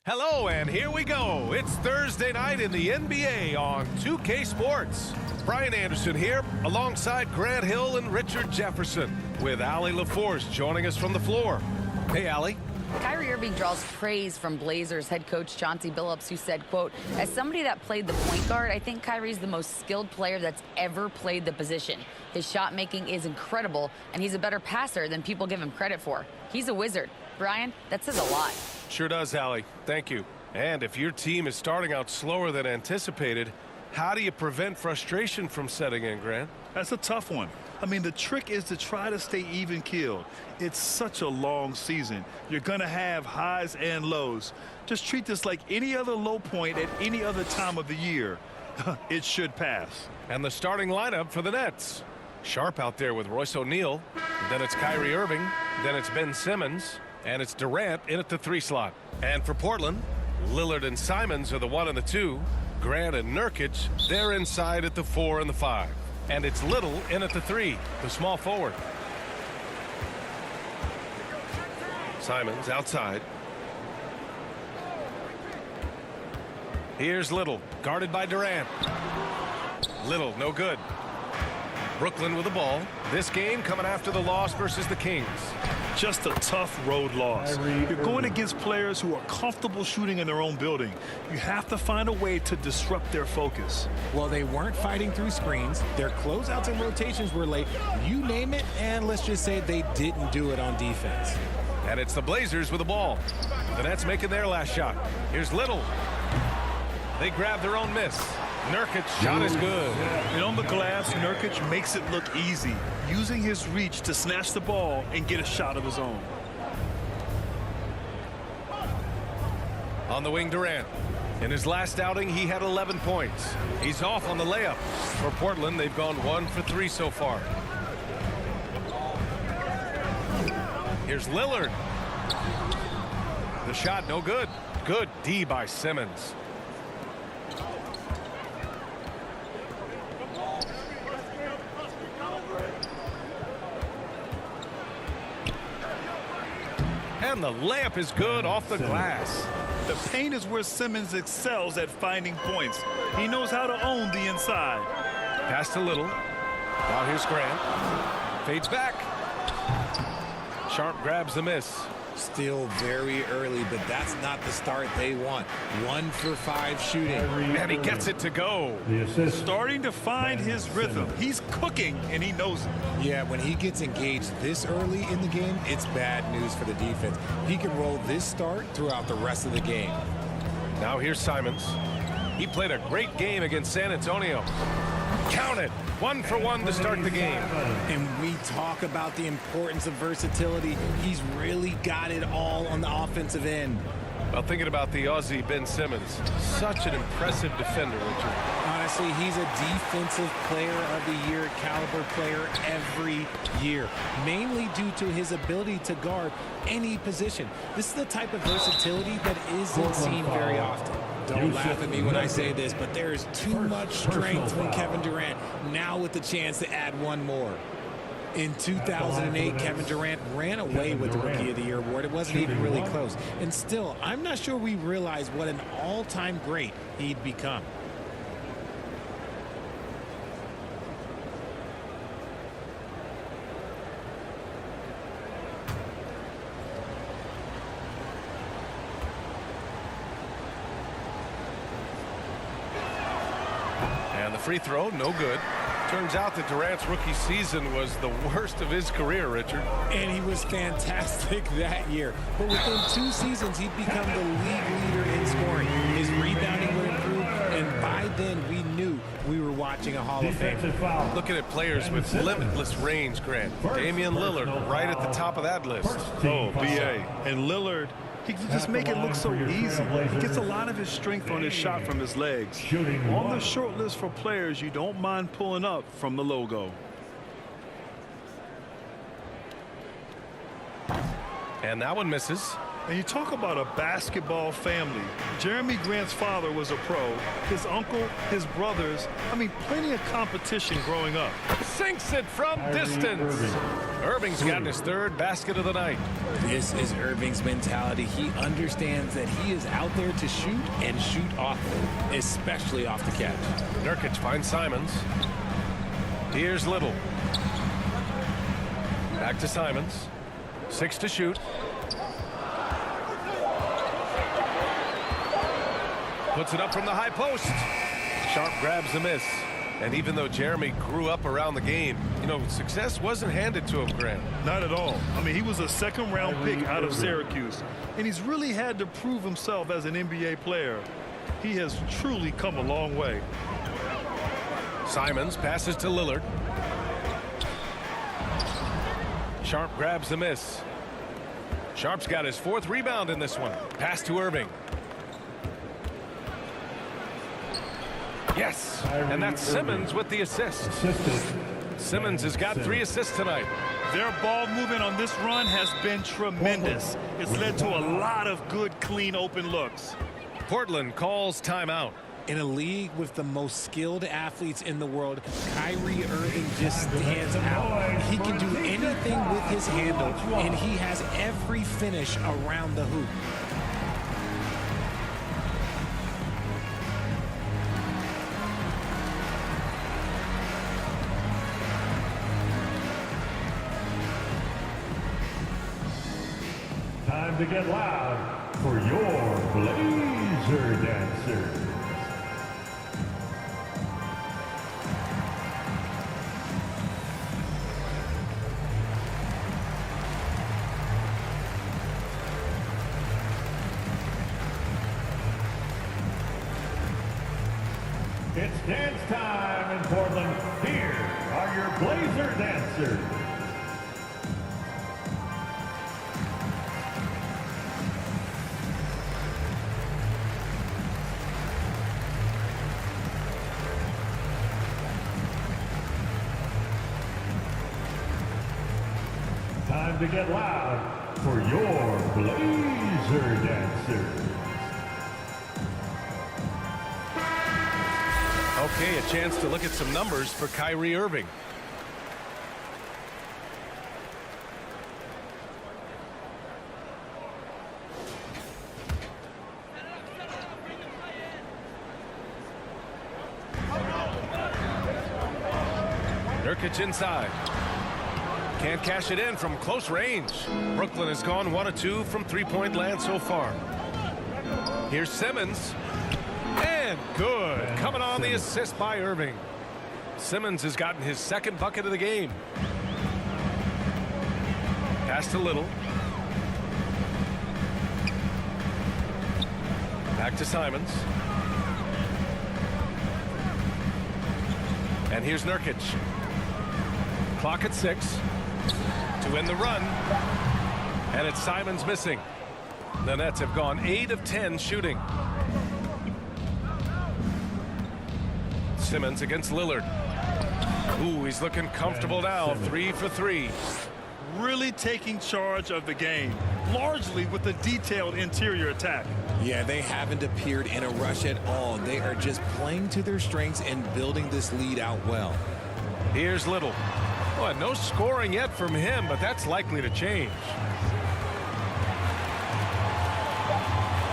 Hello, and here we go. It's Thursday night in the NBA on 2K Sports. Brian Anderson here, alongside Grant Hill and Richard Jefferson, with Allie LaForce joining us from the floor. Hey, Allie. Kyrie Irving draws praise from Blazers head coach Chauncey Billups, who said, quote, "As somebody that played the point guard, I think Kyrie's the most skilled player that's ever played the position. His shot making is incredible, and he's a better passer than people give him credit for. He's a wizard." Brian, that says a lot. Sure does, Allie. Thank you. And if your team is starting out slower than anticipated, how do you prevent frustration from setting in, Grant? That's a tough one. I mean, the trick is to try to stay even-keeled. It's such a long season. You're going to have highs and lows. Just treat this like any other low point at any other time of the year. It should pass. And the starting lineup for the Nets. Sharp out there with Royce O'Neal. Then it's Kyrie Irving. Then it's Ben Simmons. And it's Durant in at the 3 slot. And for Portland, Lillard and Simons are the 1 and the 2. Grant and Nurkic, they're inside at the 4 and the 5. And it's Little in at the 3, the small forward. Simons outside. Here's Little, guarded by Durant. Little, no good. Brooklyn with the ball. This game coming after the loss versus the Kings. Just a tough road loss. You're going against players who are comfortable shooting in their own building. You have to find a way to disrupt their focus. Well, they weren't fighting through screens. Their closeouts and rotations were late. You name it, and let's just say they didn't do it on defense. And it's the Blazers with the ball. The Nets making their last shot. Here's Little. They grab their own miss. Nurkic's shot is good. And on the glass, Nurkic makes it look easy, using his reach to snatch the ball and get a shot of his own. On the wing, Durant. In his last outing, he had 11 points. He's off on the layup. For Portland, they've gone 1 for 3 so far. Here's Lillard. The shot, no good. Good D by Simmons. And the layup is good off the glass. The paint is where Simmons excels at finding points. He knows how to own the inside. Pass to Little. Now here's Grant. Fades back. Sharp grabs the miss. Still very early, but that's not the start they want. 1 for 5 shooting. And he gets it to go. Starting to find his rhythm. He's cooking, and he knows it. Yeah, when he gets engaged this early in the game, it's bad news for the defense. He can roll this start throughout the rest of the game. Now here's Simons. He played a great game against San Antonio. Count it. 1 for 1 to start the game. And we talk about the importance of versatility. He's really got it all on the offensive end. Well, thinking about the Aussie Ben Simmons, such an impressive defender, Richard. Honestly, he's a defensive player of the year caliber player every year, mainly due to his ability to guard any position. This is the type of versatility that isn't seen very often. Don't laugh at me when I say this, but there is too much strength from Kevin Durant, now with the chance to add one more. In 2008, Kevin Durant ran away with the Rookie of the Year award. It wasn't even really close. And still, I'm not sure we realize what an all-time great he'd become. And the free throw, no good. Turns out that Durant's rookie season was the worst of his career, Richard. And he was fantastic that year. But within 2 seasons, he'd become the league leader in scoring. His rebounding would improve, and by then we knew we were watching a Hall of Famer. Looking at players with limitless range, Grant. Damian Lillard right at the top of that list. Oh, B.A. And Lillard, he can just make it look so easy. He gets a lot of his strength on his shot from his legs. On the short list for players you don't mind pulling up from the logo. And that one misses. And you talk about a basketball family. Jeremy Grant's father was a pro. His uncle, his brothers. I mean, plenty of competition growing up. Sinks it from distance. Irving's gotten his third basket of the night. This is Irving's mentality. He understands that he is out there to shoot and shoot often, especially off the catch. Nurkic finds Simons. Here's Little. Back to Simons. 6 to shoot. Puts it up from the high post. Sharp grabs the miss. And even though Jeremy grew up around the game, you know, success wasn't handed to him, Grant. Not at all. I mean, he was a second-round pick out of Syracuse. And he's really had to prove himself as an NBA player. He has truly come a long way. Simons passes to Lillard. Sharp grabs the miss. Sharp's got his 4th rebound in this one. Pass to Irving. Yes, and that's Simmons with the assist. Simmons has got 3 assists tonight. Their ball movement on this run has been tremendous. It's led to a lot of good, clean, open looks. Portland calls timeout. In a league with the most skilled athletes in the world, Kyrie Irving just stands out. He can do anything with his handle, and he has every finish around the hoop. Time to get loud for your Blazer Dancers. It's dance time in Portland. Here are your Blazer Dancers. Time to get loud for your Blazer Dancers. Okay, a chance to look at some numbers for Kyrie Irving. Nurkic inside. Can't cash it in from close range. Brooklyn has gone 1 of 2 from three-point land so far. Here's Simmons. And good. Coming on the assist by Irving. Simmons has gotten his 2nd bucket of the game. Pass to Little. Back to Simons. And here's Nurkic. Clock at 6 to end the run. And it's Simons missing. The Nets have gone 8 of 10 shooting. Simmons against Lillard. Ooh, he's looking comfortable now. 3 for 3. Really taking charge of the game, largely with a detailed interior attack. Yeah, they haven't appeared in a rush at all. They are just playing to their strengths and building this lead out well. Here's Little. Well, no scoring yet from him, but that's likely to change.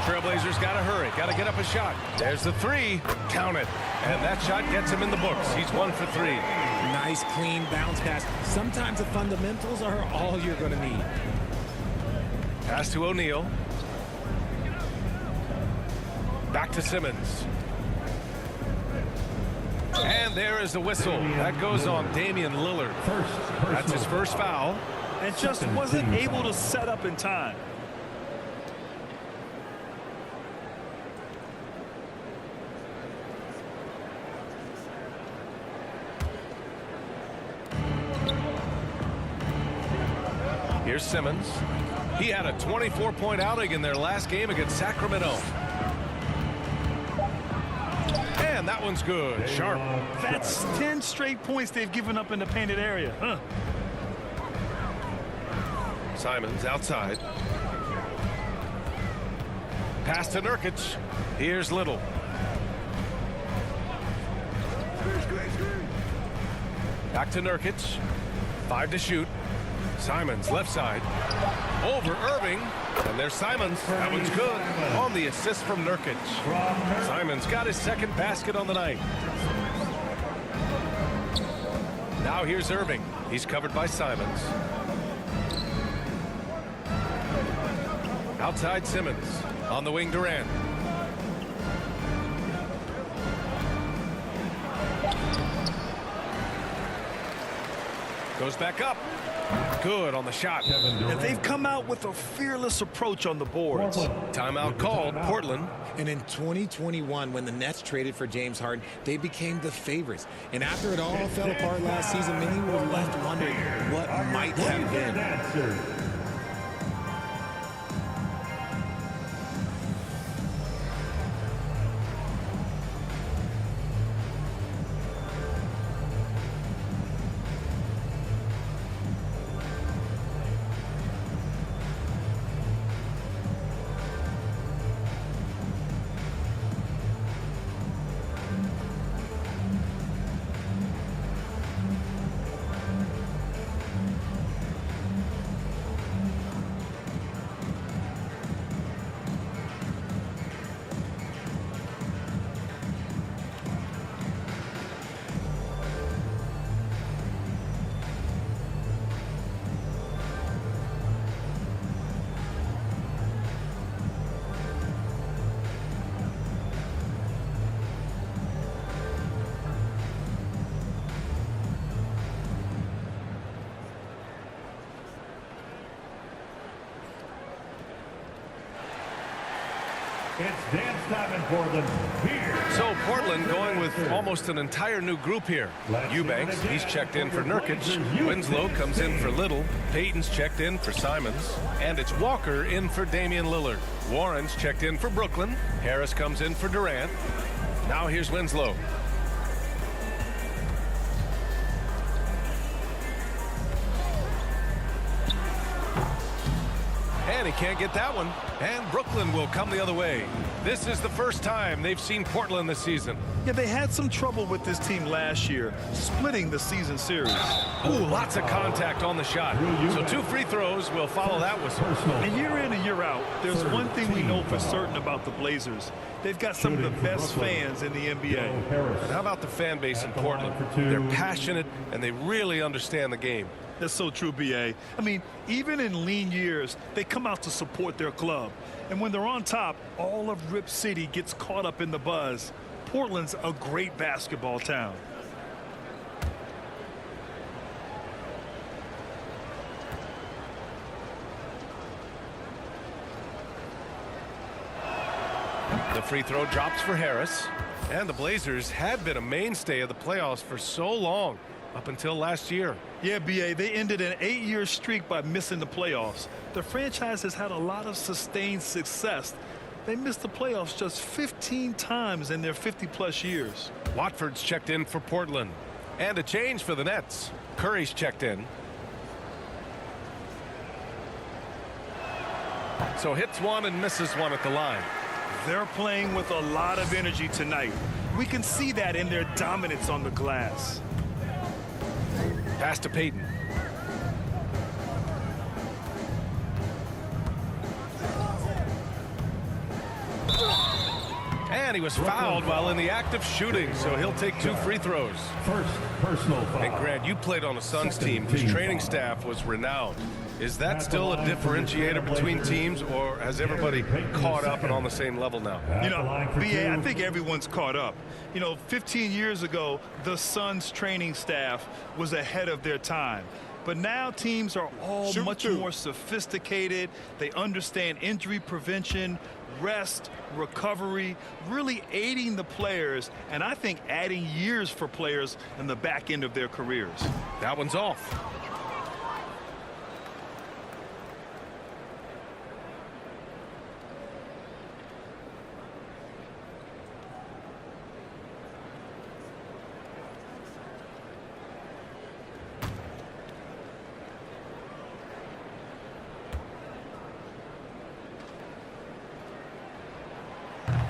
Trailblazers got to hurry. Got to get up a shot. There's the 3. Count it. And that shot gets him in the books. He's 1 for 3. Nice, clean bounce pass. Sometimes the fundamentals are all you're going to need. Pass to O'Neal. Back to Simmons. And there is the whistle. That goes on Damian Lillard. That's his first foul. And just wasn't able to set up in time. Here's Simmons. He had a 24-point outing in their last game against Sacramento. And that one's good. Sharp. That's 10 straight points they've given up in the painted area. Simons outside. Pass to Nurkic. Here's Little. Back to Nurkic. 5 to shoot. Simons left side. Over Irving. And there's Simons. That one's good. On the assist from Nurkic. Simons got his second basket on the night. Now here's Irving. He's covered by Simons. Outside Simmons. On the wing, Durant. Goes back up. Good on the shot. And they've come out with a fearless approach on the boards. Timeout called, Portland. And in 2021, when the Nets traded for James Harden, they became the favorites. And after it all fell apart last season, many were left wondering what might have been. It's dance time in Portland. Here. So Portland going with almost an entire new group here. Eubanks, he's checked in for Nurkic. Winslow comes in for Little. Payton's checked in for Simons. And it's Walker in for Damian Lillard. Warren's checked in for Brooklyn. Harris comes in for Durant. Now here's Winslow. And he can't get that one. And Brooklyn will come the other way. This is the first time they've seen Portland this season. Yeah, they had some trouble with this team last year, splitting the season series. Ooh, lots of contact on the shot. So 2 free throws will follow that whistle. And year in and year out, there's one thing we know for certain about the Blazers. They've got some of the best fans in the NBA. And how about the fan base in Portland? They're passionate and they really understand the game. That's so true, B.A. I mean, even in lean years, they come out to support their club. And when they're on top, all of Rip City gets caught up in the buzz. Portland's a great basketball town. The free throw drops for Harris. And the Blazers had been a mainstay of the playoffs for so long, up until last year. Yeah, B.A., they ended an 8-year streak by missing the playoffs. The franchise has had a lot of sustained success. They missed the playoffs just 15 times in their 50-plus years. Watford's checked in for Portland. And a change for the Nets. Curry's checked in. So hits one and misses one at the line. They're playing with a lot of energy tonight. We can see that in their dominance on the glass. Pass to Payton. And he was fouled while in the act of shooting, so he'll take 2 free throws. First personal foul. And Grant, you played on a Suns team whose training staff was renowned. Is that still a differentiator between teams, or has everybody caught up and on the same level now? You know, B.A., I think everyone's caught up. You know, 15 years ago, the Suns training staff was ahead of their time. But now teams are all much more sophisticated. They understand injury prevention, rest, recovery, really aiding the players, and I think adding years for players in the back end of their careers. That one's off.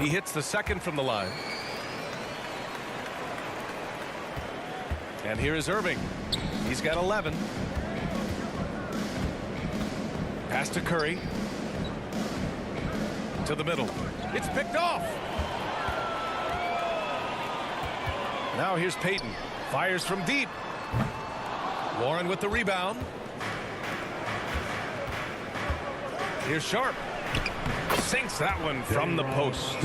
He hits the second from the line. And here is Irving. He's got 11. Pass to Curry. To the middle. It's picked off. Now here's Payton. Fires from deep. Warren with the rebound. Here's Sharp. Sinks that one from the post.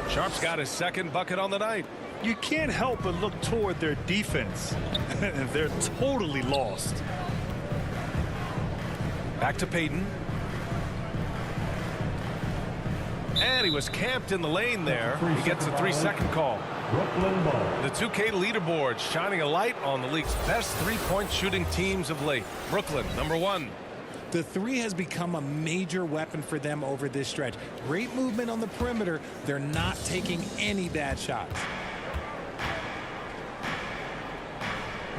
Sharp's got his second bucket on the night. You can't help but look toward their defense. They're totally lost. Back to Payton. And he was camped in the lane there. He gets a 3-second call. Brooklyn ball. The 2K leaderboard shining a light on the league's best three-point shooting teams of late. Brooklyn, number 1. The three has become a major weapon for them over this stretch. Great movement on the perimeter. They're not taking any bad shots.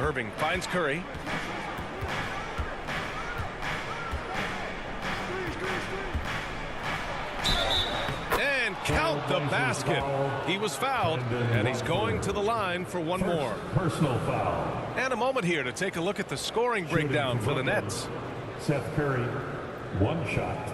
Irving finds Curry. And count the basket. He was fouled, and he's going to the line for one more. Personal foul. And a moment here to take a look at the scoring breakdown for the Nets. Seth Curry, 1 shot.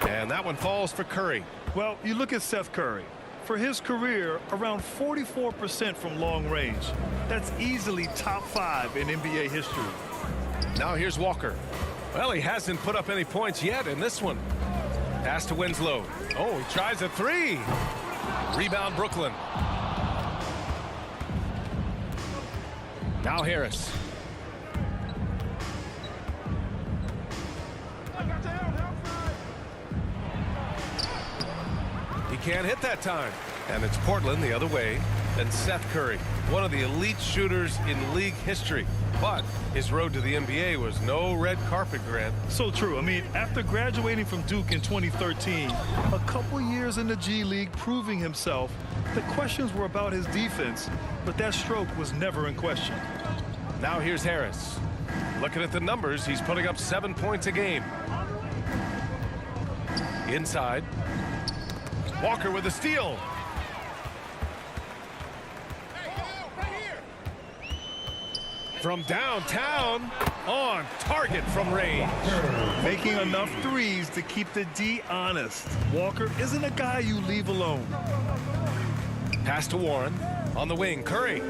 And that one falls for Curry. Well, you look at Seth Curry. For his career, around 44% from long range. That's easily top 5 in NBA history. Now here's Walker. Well, he hasn't put up any points yet in this one. Pass to Winslow. Oh, he tries a 3. Rebound Brooklyn. Now Harris. He can't hit that time. And it's Portland the other way. And Seth Curry, one of the elite shooters in league history. But his road to the NBA was no red carpet, Grant. So true. I mean, after graduating from Duke in 2013, a couple years in the G League proving himself, the questions were about his defense, but that stroke was never in question. Now here's Harris. Looking at the numbers, he's putting up 7 points a game. Inside. Walker with a steal. From downtown, on target from range. Making enough threes to keep the D honest. Walker isn't a guy you leave alone. Pass to Warren. On the wing, Curry.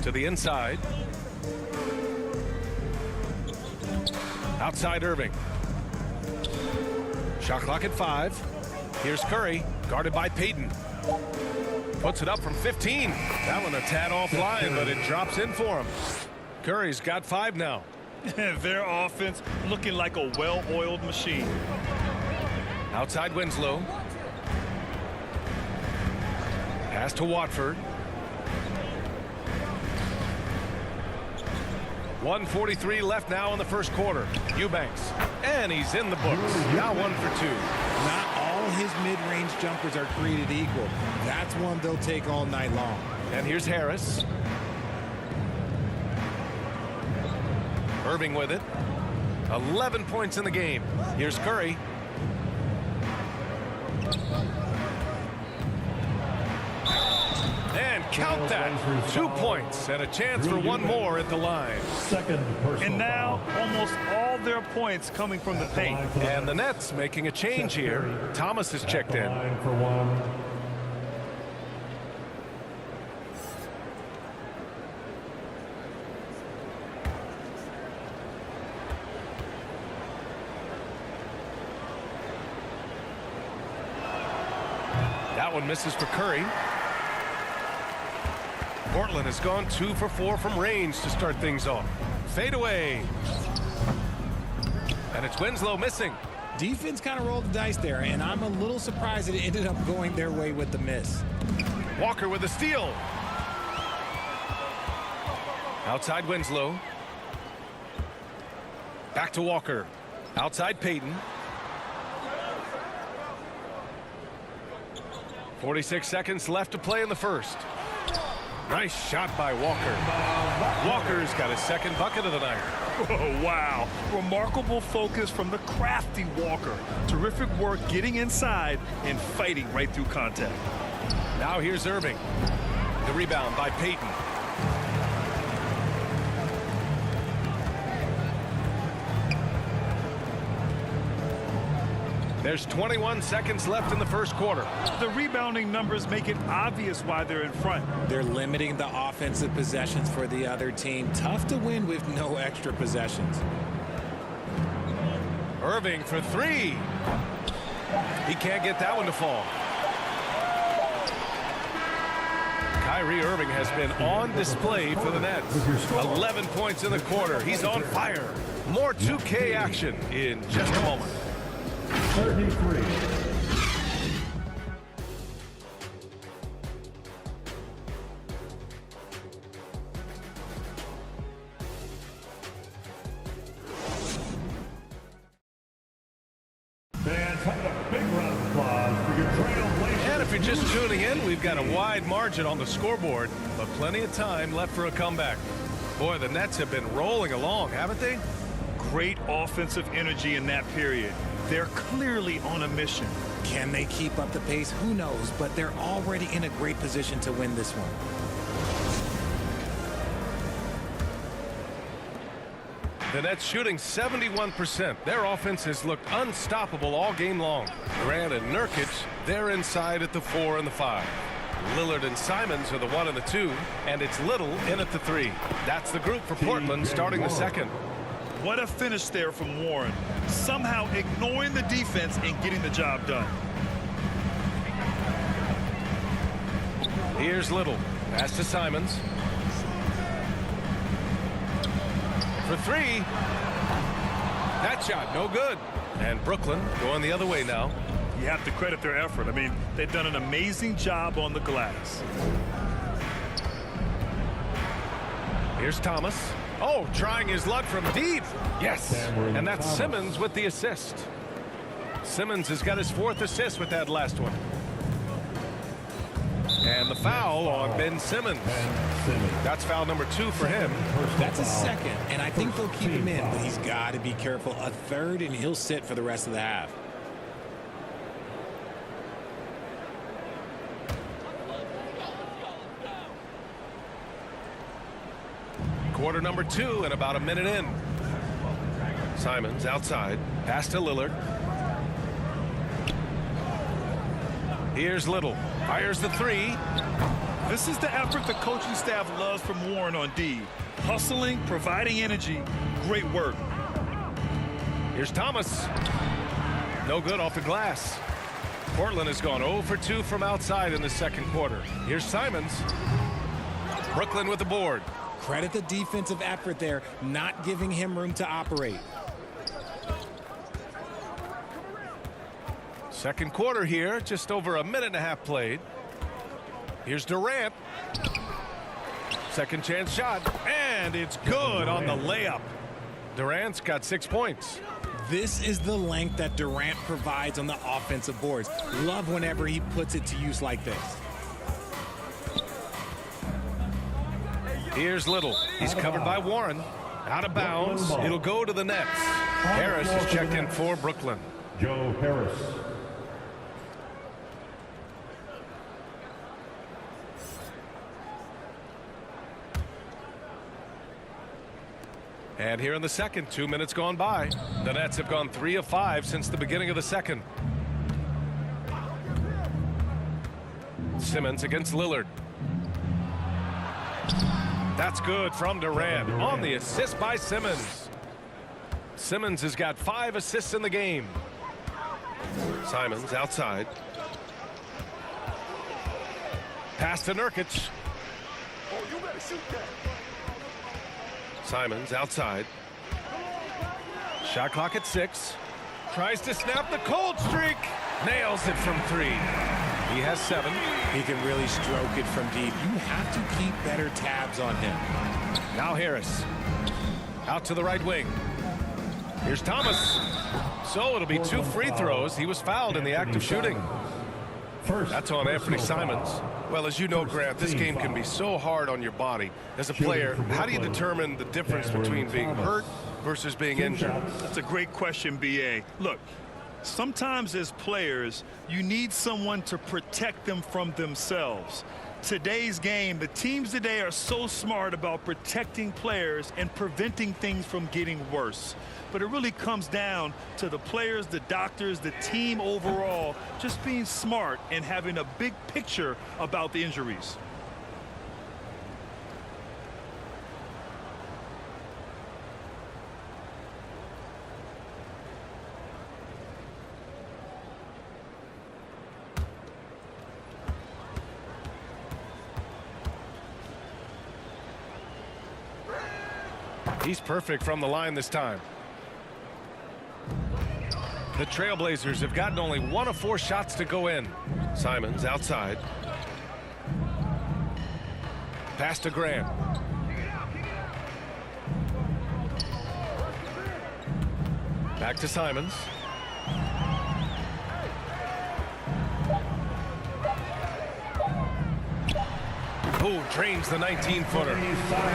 To the inside. Outside Irving. Shot clock at 5. Here's Curry, guarded by Payton. Puts it up from 15. That one a tad offline, but it drops in for him. Curry's got 5 now. Their offense looking like a well-oiled machine. Outside Winslow. Pass to Watford. 1:43 left now in the first quarter. Eubanks. And he's in the books. Now 1 for 2. Not all his mid-range jumpers are created equal. That's one they'll take all night long. And here's Harris. Irving with it. 11 points in the game. Here's Curry. And count that. 2 points and a chance for one more at the line. Second personal And now foul. almost all their points coming from the paint. And the Nets making a change here. Thomas has checked in. Line for 1. That one misses for Curry. Portland has gone 2 for 4 from range to start things off. Fade away. And it's Winslow missing. Defense kind of rolled the dice there, and I'm a little surprised it ended up going their way with the miss. Walker with a steal. Outside Winslow. Back to Walker. Outside Peyton. 46 seconds left to play in the first. Nice shot by Walker. Walker's got his second bucket of the night. Oh, wow. Remarkable focus from the crafty Walker. Terrific work getting inside and fighting right through contact. Now here's Irving. The rebound by Peyton. There's 21 seconds left in the first quarter. The rebounding numbers make it obvious why they're in front. They're limiting the offensive possessions for the other team. Tough to win with no extra possessions. Irving for three. He can't get that one to fall. Kyrie Irving has been on display for the Nets. 11 points in the quarter. He's on fire. More 2K action in just a moment. 33. Fans, have a big round of applause for your trailblazers. And if you're just tuning in, we've got a wide margin on the scoreboard, but plenty of time left for a comeback. Boy, the Nets have been rolling along, haven't they? Great offensive energy in that period. They're clearly on a mission. Can they keep up the pace? Who knows, but they're already in a great position to win this one. The Nets shooting 71%. Their offense has looked unstoppable all game long. Durant and Nurkic, they're inside at the 4 and the 5. Lillard and Simons are the 1 and the 2, and it's Little in at the 3. That's the group for Portland starting the second. What a finish there from Warren. Somehow ignoring the defense and getting the job done. Here's Little. Pass to Simons. For three. That shot, no good. And Brooklyn going the other way now. You have to credit their effort. I mean, they've done an amazing job on the glass. Here's Thomas. Oh, trying his luck from deep. Yes, and that's Simmons with the assist. Simmons has got his 4th assist with that last one. And the foul on Ben Simmons. That's foul number 2 for him. That's a second, and I think they'll keep him in, but he's got to be careful. A third, and he'll sit for the rest of the half. Quarter number 2 and about a minute in. Simons outside. Pass to Lillard. Here's Little. Fires the 3. This is the effort the coaching staff loves from Warren on D. Hustling, providing energy. Great work. Here's Thomas. No good off the glass. Portland has gone 0 for 2 from outside in the second quarter. Here's Simons. Brooklyn with the board. Credit the defensive effort there, not giving him room to operate. Second quarter here, just over a minute and a half played. Here's Durant. Second chance shot, and it's good on the layup. Durant's got 6 points. This is the length that Durant provides on the offensive boards. Love whenever he puts it to use like this. Here's Little. He's covered by Warren. Out of bounds. It'll go to the Nets. Harris is checked in for Brooklyn. Joe Harris. And here in the second, 2 minutes gone by. The Nets have gone 3 of 5 since the beginning of the second. Simmons against Lillard. That's good from Durant on the assist by Simmons. Simmons has got 5 assists in the game. Simons outside. Pass to Nurkic. Simons outside. Shot clock at 6. Tries to snap the cold streak. Nails it from 3. He has 7. He can really stroke it from deep. You have to keep better tabs on him. Now Harris. Out to the right wing. Here's Thomas. So it'll be 2 free throws. He was fouled in the act of shooting. That's on Anthony Simons. Well, as you know, Grant, this game can be so hard on your body. As a player, how do you determine the difference between being hurt versus being injured? That's a great question, B.A. Look, sometimes as players, you need someone to protect them from themselves. Today's game, the teams today are so smart about protecting players and preventing things from getting worse. But it really comes down to the players, the doctors, the team overall, just being smart and having a big picture about the injuries. He's perfect from the line this time. The Trailblazers have gotten only 1 of 4 shots to go in. Simons outside. Pass to Grant. Back to Simons. Oh, drains the 19-footer.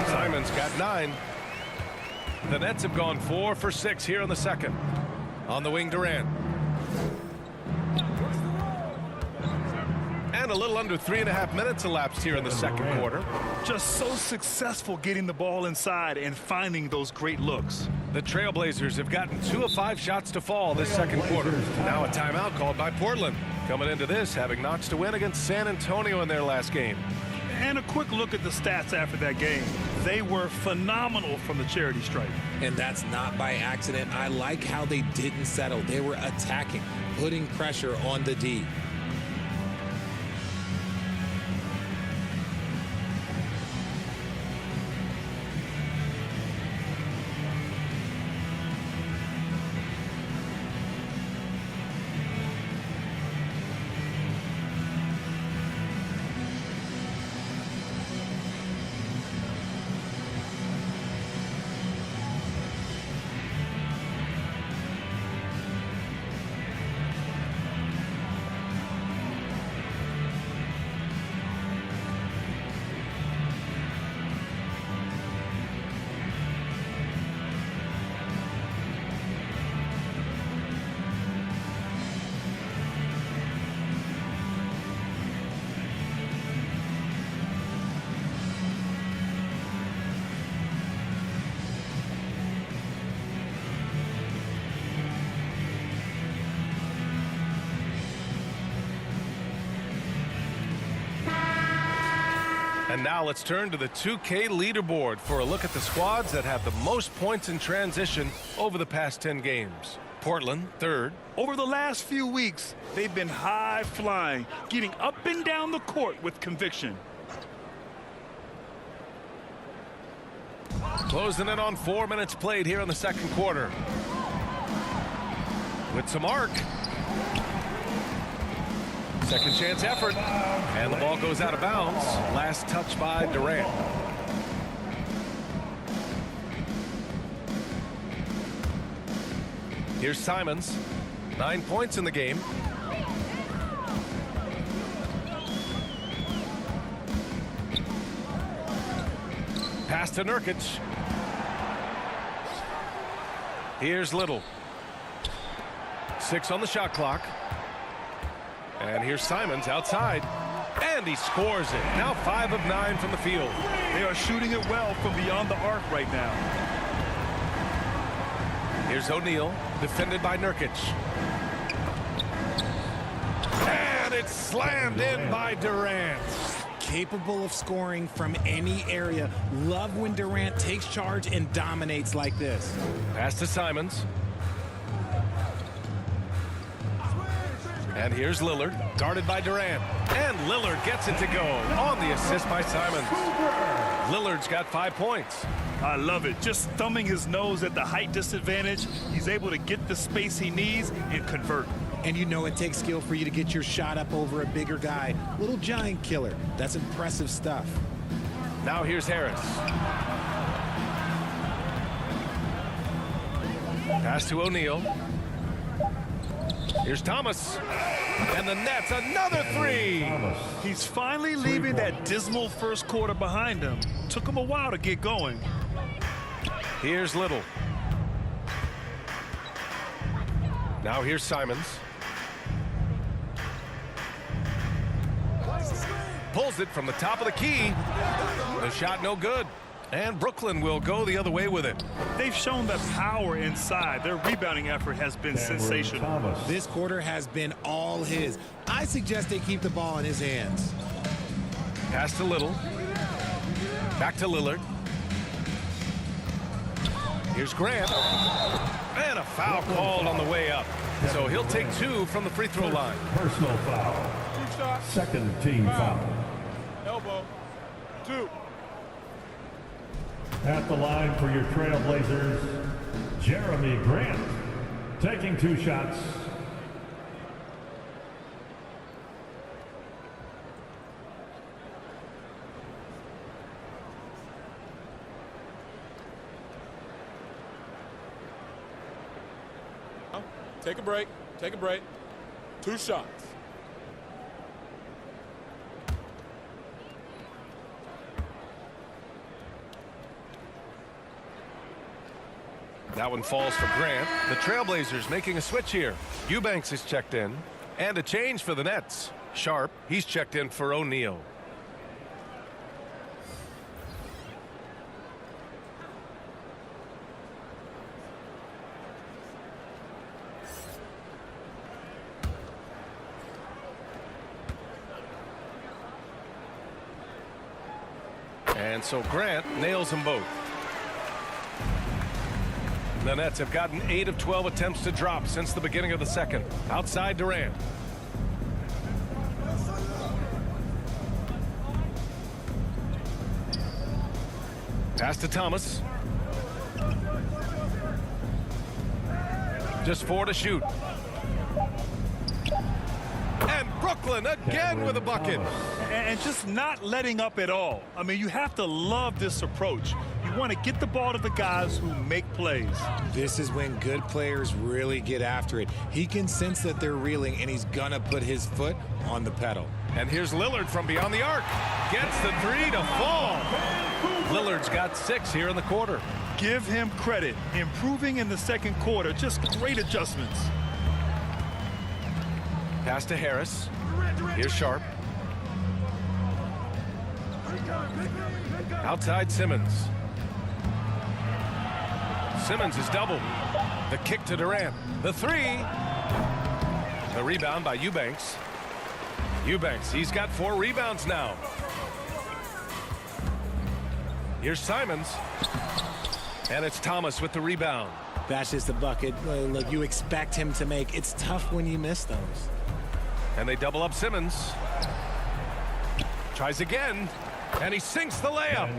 Simons got 9. The Nets have gone 4 for 6 here in the second. On the wing, Durant. And a little under 3.5 minutes elapsed here in the second quarter. Just so successful getting the ball inside and finding those great looks. The Trailblazers have gotten 2 of 5 shots to fall this second quarter. Now a timeout called by Portland. Coming into this, having notched a win against San Antonio in their last game. And a quick look at the stats after that game. They were phenomenal from the charity stripe. And that's not by accident. I like how they didn't settle. They were attacking, putting pressure on the D. And now let's turn to the 2K leaderboard for a look at the squads that have the most points in transition over the past 10 games. Portland, 3rd. Over the last few weeks, they've been high flying, getting up and down the court with conviction. Closing in on 4 minutes played here in the second quarter. With some arc. Second chance effort. And the ball goes out of bounds. Last touch by Durant. Here's Simons. 9 points in the game. Pass to Nurkic. Here's Little. 6 on the shot clock. And here's Simons outside. And he scores it. Now 5 of 9 from the field. They are shooting it well from beyond the arc right now. Here's O'Neal, defended by Nurkic. And it's slammed in by Durant. Capable of scoring from any area. Love when Durant takes charge and dominates like this. Pass to Simons. And here's Lillard, guarded by Durant. And Lillard gets it to go on the assist by Simons. Lillard's got 5 points. I love it. Just thumbing his nose at the height disadvantage. He's able to get the space he needs and convert. And you know it takes skill for you to get your shot up over a bigger guy. Little giant killer. That's impressive stuff. Now here's Harris. Pass to O'Neal. Here's Thomas. And the Nets, another three. He's finally leaving that dismal first quarter behind him. Took him a while to get going. Here's Little. Now here's Simons. Pulls it from the top of the key. The shot no good. And Brooklyn will go the other way with it. They've shown the power inside. Their rebounding effort has been sensational. This quarter has been all his. I suggest they keep the ball in his hands. Pass to Little. Back to Lillard. Here's Grant. And a foul called on the way up. So he'll take 2 from the free throw line. Personal foul. Second team foul. Elbow. 2. At the line for your Trailblazers, Jeremy Grant, taking 2 shots. Take a break. Take a break. 2 shots. That one falls for Grant. The Trailblazers making a switch here. Eubanks is checked in. And a change for the Nets. Sharp, he's checked in for O'Neal. And so Grant nails them both. The Nets have gotten 8 of 12 attempts to drop since the beginning of the second. Outside Durant. Pass to Thomas. Just 4 to shoot. And Brooklyn again with a bucket. And just not letting up at all. I mean, you have to love this approach. You want to get the ball to the guys who make plays. This is when good players really get after it. He can sense that they're reeling, and he's going to put his foot on the pedal. And here's Lillard from beyond the arc. Gets the 3 to fall. Lillard's got 6 here in the quarter. Give him credit. Improving in the second quarter. Just great adjustments. Pass to Harris. Here's Sharp. Outside Simmons. Simmons is doubled. The kick to Durant. The 3. The rebound by Eubanks. Eubanks, he's got 4 rebounds now. Here's Simons. And it's Thomas with the rebound. That's just the bucket. Look, you expect him to make. It's tough when you miss those. And they double up Simmons. Tries again. And he sinks the layup.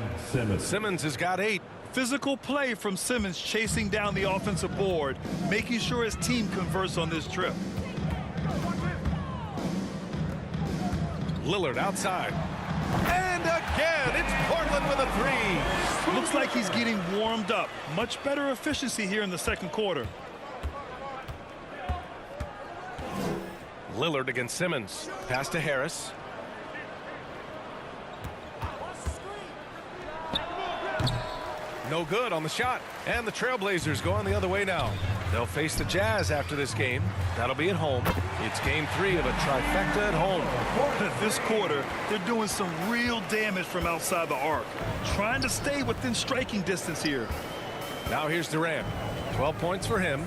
Simmons has got 8. Physical play from Simmons chasing down the offensive board, making sure his team converts on this trip. Lillard outside. And again, it's Portland with a 3. Looks like he's getting warmed up. Much better efficiency here in the second quarter. Lillard against Simmons. Pass to Harris. No good on the shot. And the Trailblazers going the other way now. They'll face the Jazz after this game. That'll be at home. It's game 3 of a trifecta at home. This quarter, they're doing some real damage from outside the arc. Trying to stay within striking distance here. Now here's Durant. 12 points for him.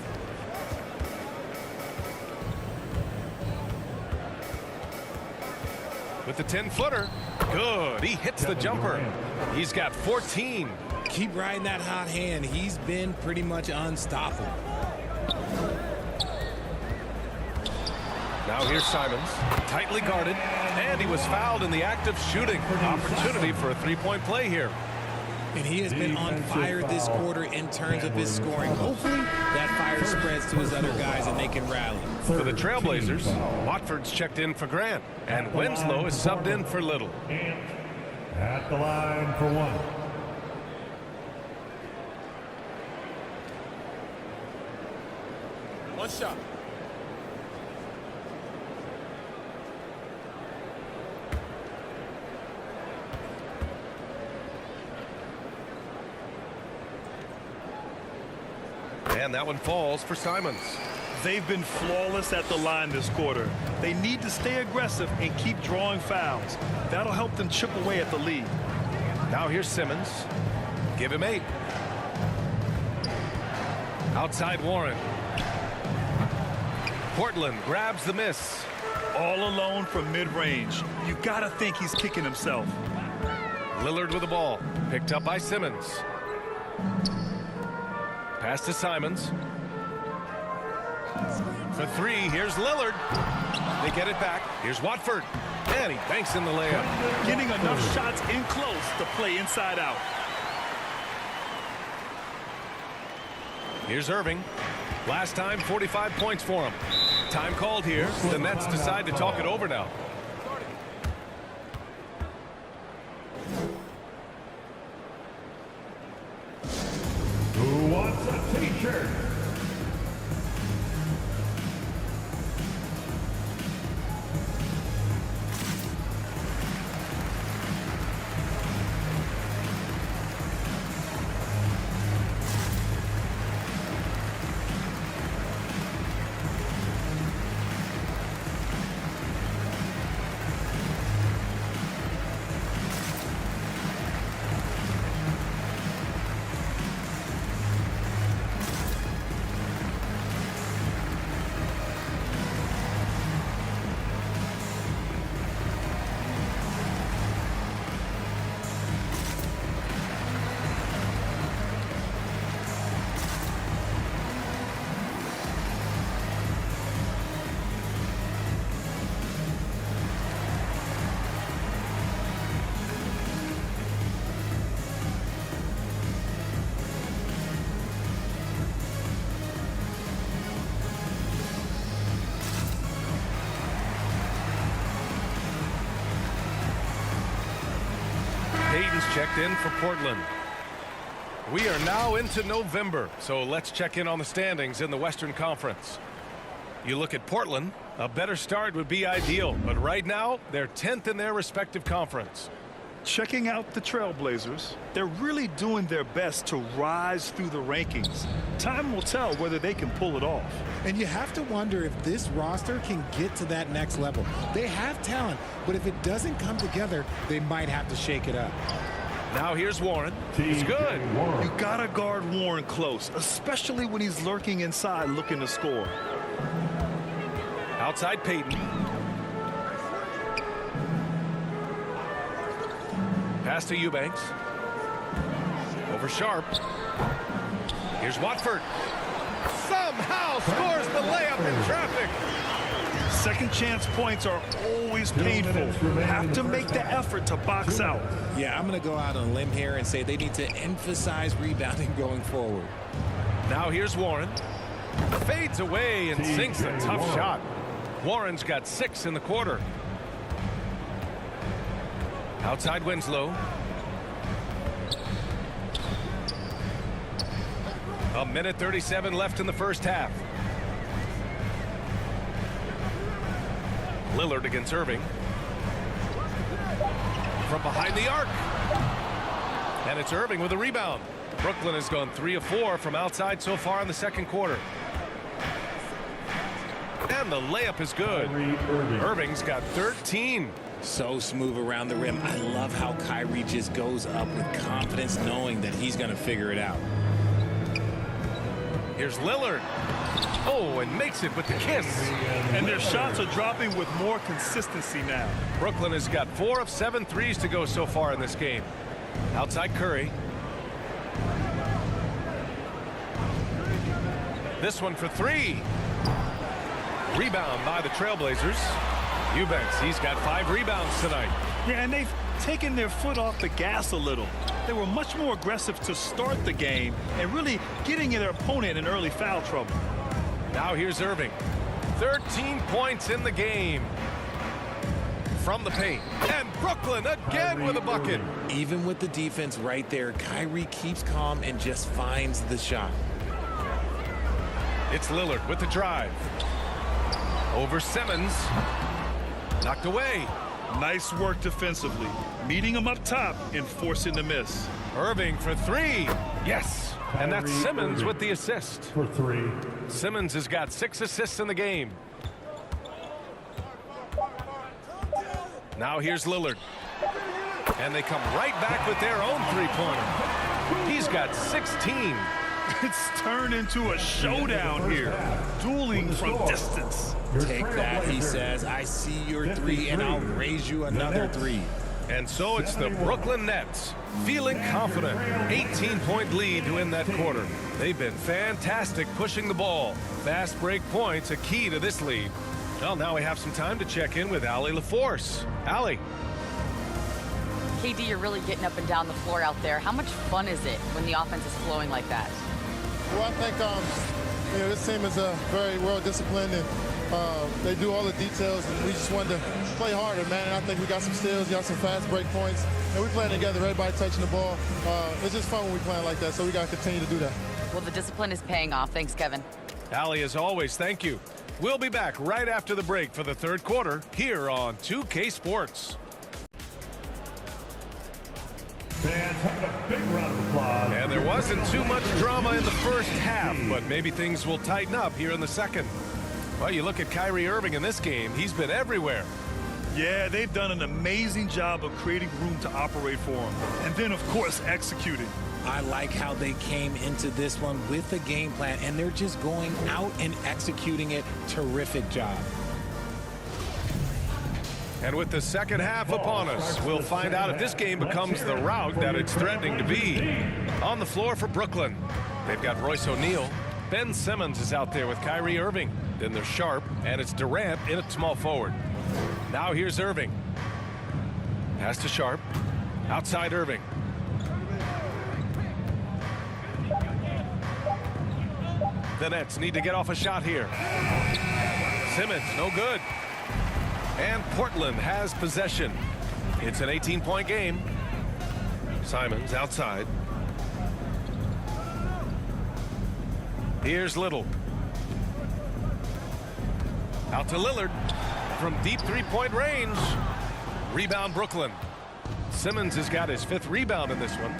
With the 10-footer. Good. He hits the jumper. He's got 14. Keep riding that hot hand. He's been pretty much unstoppable. Now here's Simons. Tightly guarded. And he was fouled in the act of shooting. Opportunity for a 3-point play here. And he has been on fire this quarter in terms of his scoring. Hopefully that fire spreads to his other guys and they can rally. For the Trailblazers, Watford's checked in for Grant. And Winslow is subbed in for Little. At the line for 1. One shot. And that one falls for Simons. They've been flawless at the line this quarter. They need to stay aggressive and keep drawing fouls. That'll help them chip away at the lead. Now here's Simmons. Give him 8. Outside Warren. Portland grabs the miss. All alone from mid-range. You gotta think he's kicking himself. Lillard with the ball. Picked up by Simmons. Pass to Simons. For 3, here's Lillard. They get it back. Here's Watford. And he banks in the layup. Getting enough shots in close to play inside out. Here's Irving. Last time, 45 points for him. Time called here. The Nets decide to talk it over now. Who wants a t-shirt? Hayden's checked in for Portland. We are now into November, so let's check in on the standings in the Western Conference. You look at Portland, a better start would be ideal, but right now they're 10th in their respective conference. Checking out the Trailblazers, they're really doing their best to rise through the rankings. Time will tell whether they can pull it off. And you have to wonder if this roster can get to that next level. They have talent, but if it doesn't come together, they might have to shake it up. Now here's Warren. He's good. You gotta guard Warren close, especially when he's lurking inside looking to score. Outside Peyton. Pass to Eubanks. Over Sharp. Here's Watford. Somehow scores the layup in traffic. Second chance points are always painful. Have to make the effort to box out. Yeah, I'm going to go out on a limb here and say they need to emphasize rebounding going forward. Now here's Warren. Fades away and sinks a tough shot. Warren's got 6 in the quarter. Outside Winslow. A minute 37 left in the first half. Lillard against Irving. From behind the arc. And it's Irving with a rebound. Brooklyn has gone 3 of 4 from outside so far in the second quarter. And the layup is good. Irving's got 13. So smooth around the rim. I love how Kyrie just goes up with confidence, knowing that he's going to figure it out. Here's Lillard. Oh, and makes it with the kiss. And their shots are dropping with more consistency now. Brooklyn has got 4 of 7 threes to go so far in this game. Outside Curry. This one for 3. Rebound by the Trailblazers. Eubanks, he's got 5 rebounds tonight. Yeah, and they've taken their foot off the gas a little. They were much more aggressive to start the game and really getting their opponent in early foul trouble. Now here's Irving. 13 points in the game. From the paint. And Brooklyn again with a bucket. Even with the defense right there, Kyrie keeps calm and just finds the shot. It's Lillard with the drive. Over Simmons. Knocked away. Nice work defensively. Meeting him up top and forcing the miss. Irving for three. Yes. And that's Simmons with the assist. For 3. Simmons has got 6 assists in the game. Now here's Lillard. And they come right back with their own three-pointer. He's got 16. It's turned into a showdown here. Dueling from distance. Take that, he says. I see your 3, and I'll raise you another 3. And so it's the Brooklyn Nets feeling confident. 18-point lead to win that quarter. They've been fantastic pushing the ball. Fast break points a key to this lead. Well, now we have some time to check in with Allie LaForce. Allie. KD, you're really getting up and down the floor out there. How much fun is it when the offense is flowing like that? Well, I think this team is very well disciplined, and they do all the details, and we just wanted to play harder, man. And I think we got some steals, got some fast break points, and we're playing together, everybody touching the ball. It's just fun when we playing like that, so we got to continue to do that. Well, the discipline is paying off. Thanks, Kevin. Allie, as always, thank you. We'll be back right after the break for the third quarter here on 2K Sports. Fans, have a big round of applause. And there wasn't too much drama in the first half, but maybe things will tighten up here in the second. Well, you look at Kyrie Irving in this game. He's been everywhere. Yeah, they've done an amazing job of creating room to operate for him. And then, of course, executing. I like how they came into this one with a game plan, and they're just going out and executing it. Terrific job. And with the second half upon us, we'll find out if this game becomes the rout that it's threatening to be. On the floor for Brooklyn, they've got Royce O'Neal. Ben Simmons is out there with Kyrie Irving. Then there's Sharp, and it's Durant in at small forward. Now here's Irving. Pass to Sharp. Outside Irving. The Nets need to get off a shot here. Simmons, no good. And Portland has possession. It's an 18-point game. Simons outside. Here's Little. Out to Lillard from deep three-point range. Rebound Brooklyn. Simmons has got his 5th rebound in this one.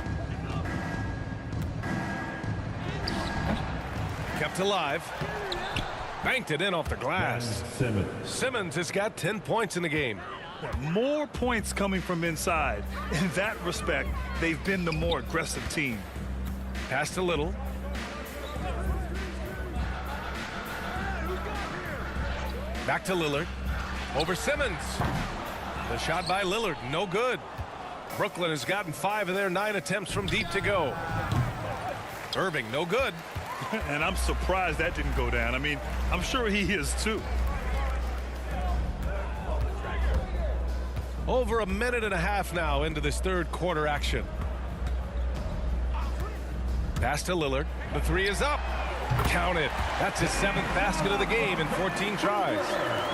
Kept alive. Banked it in off the glass. Simmons has got 10 points in the game. More points coming from inside. In that respect, they've been the more aggressive team. Pass to Little. Back to Lillard. Over Simmons. The shot by Lillard, no good. Brooklyn has gotten 5 of their 9 attempts from deep to go. Irving, no good. And I'm surprised that didn't go down. I mean, I'm sure he is too. Over a minute and a half now into this third quarter action. Pass to Lillard. The 3 is up. Count it. That's his 7th basket of the game in 14 tries.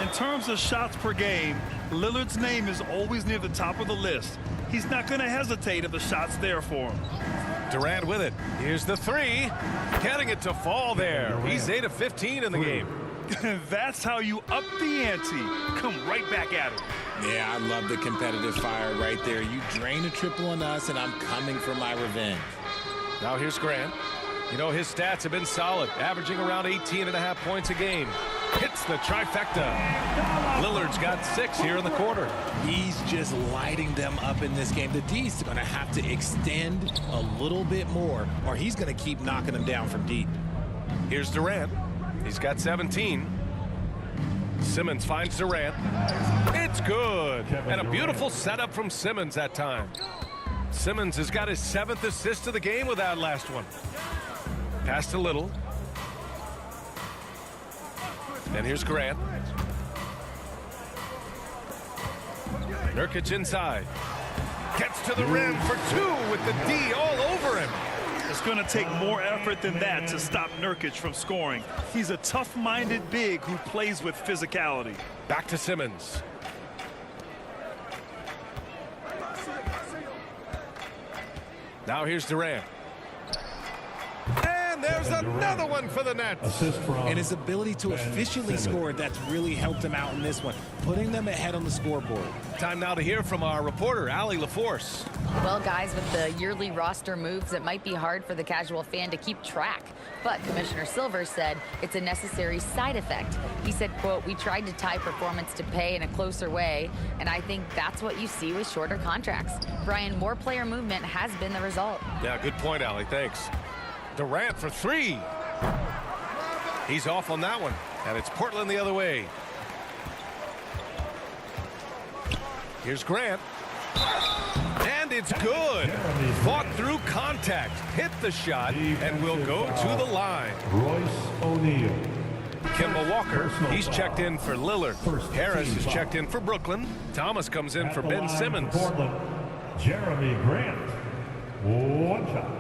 In terms of shots per game, Lillard's name is always near the top of the list. He's not going to hesitate if the shot's there for him. Durant with it. Here's the 3. Getting it to fall there. He's 8 of 15 in the game. That's how you up the ante. Come right back at him. Yeah, I love the competitive fire right there. You drain a triple on us, and I'm coming for my revenge. Now here's Grant. You know, his stats have been solid, averaging around 18.5 points a game. Hits the trifecta. Lillard's got 6 here in the quarter. He's just lighting them up in this game. The D's going to have to extend a little bit more, or he's going to keep knocking them down from deep. Here's Durant. He's got 17. Simmons finds Durant. It's good. And a beautiful setup from Simmons that time. Simmons has got his 7th assist of the game with that last one. Pass to Little. And here's Grant. Nurkic inside. Gets to the rim for 2 with the D all over him. It's going to take more effort than that to stop Nurkic from scoring. He's a tough-minded big who plays with physicality. Back to Simmons. Now here's Durant. And there's There's another one for the Nets. Assist from And his ability to Ben efficiently Simmons. score, that's really helped him out in this one, putting them ahead on the scoreboard. Time now to hear from our reporter, Allie LaForce. Well, guys, with the yearly roster moves, it might be hard for the casual fan to keep track. But Commissioner Silver said it's a necessary side effect. He said, quote, "We tried to tie performance to pay in a closer way, and I think that's what you see with shorter contracts." Brian, more player movement has been the result. Yeah, good point, Allie. Thanks. Durant for three. He's off on that one, and it's Portland the other way. Here's Grant. And it's good. Fought through contact, hit the shot, and will go to the line. Royce O'Neal. Kemba Walker, Personal he's foul. checked in for Lillard. First Harris team is foul. checked in for Brooklyn. Thomas comes in At for the Ben line Simmons. for Portland, Jeremy Grant. One shot.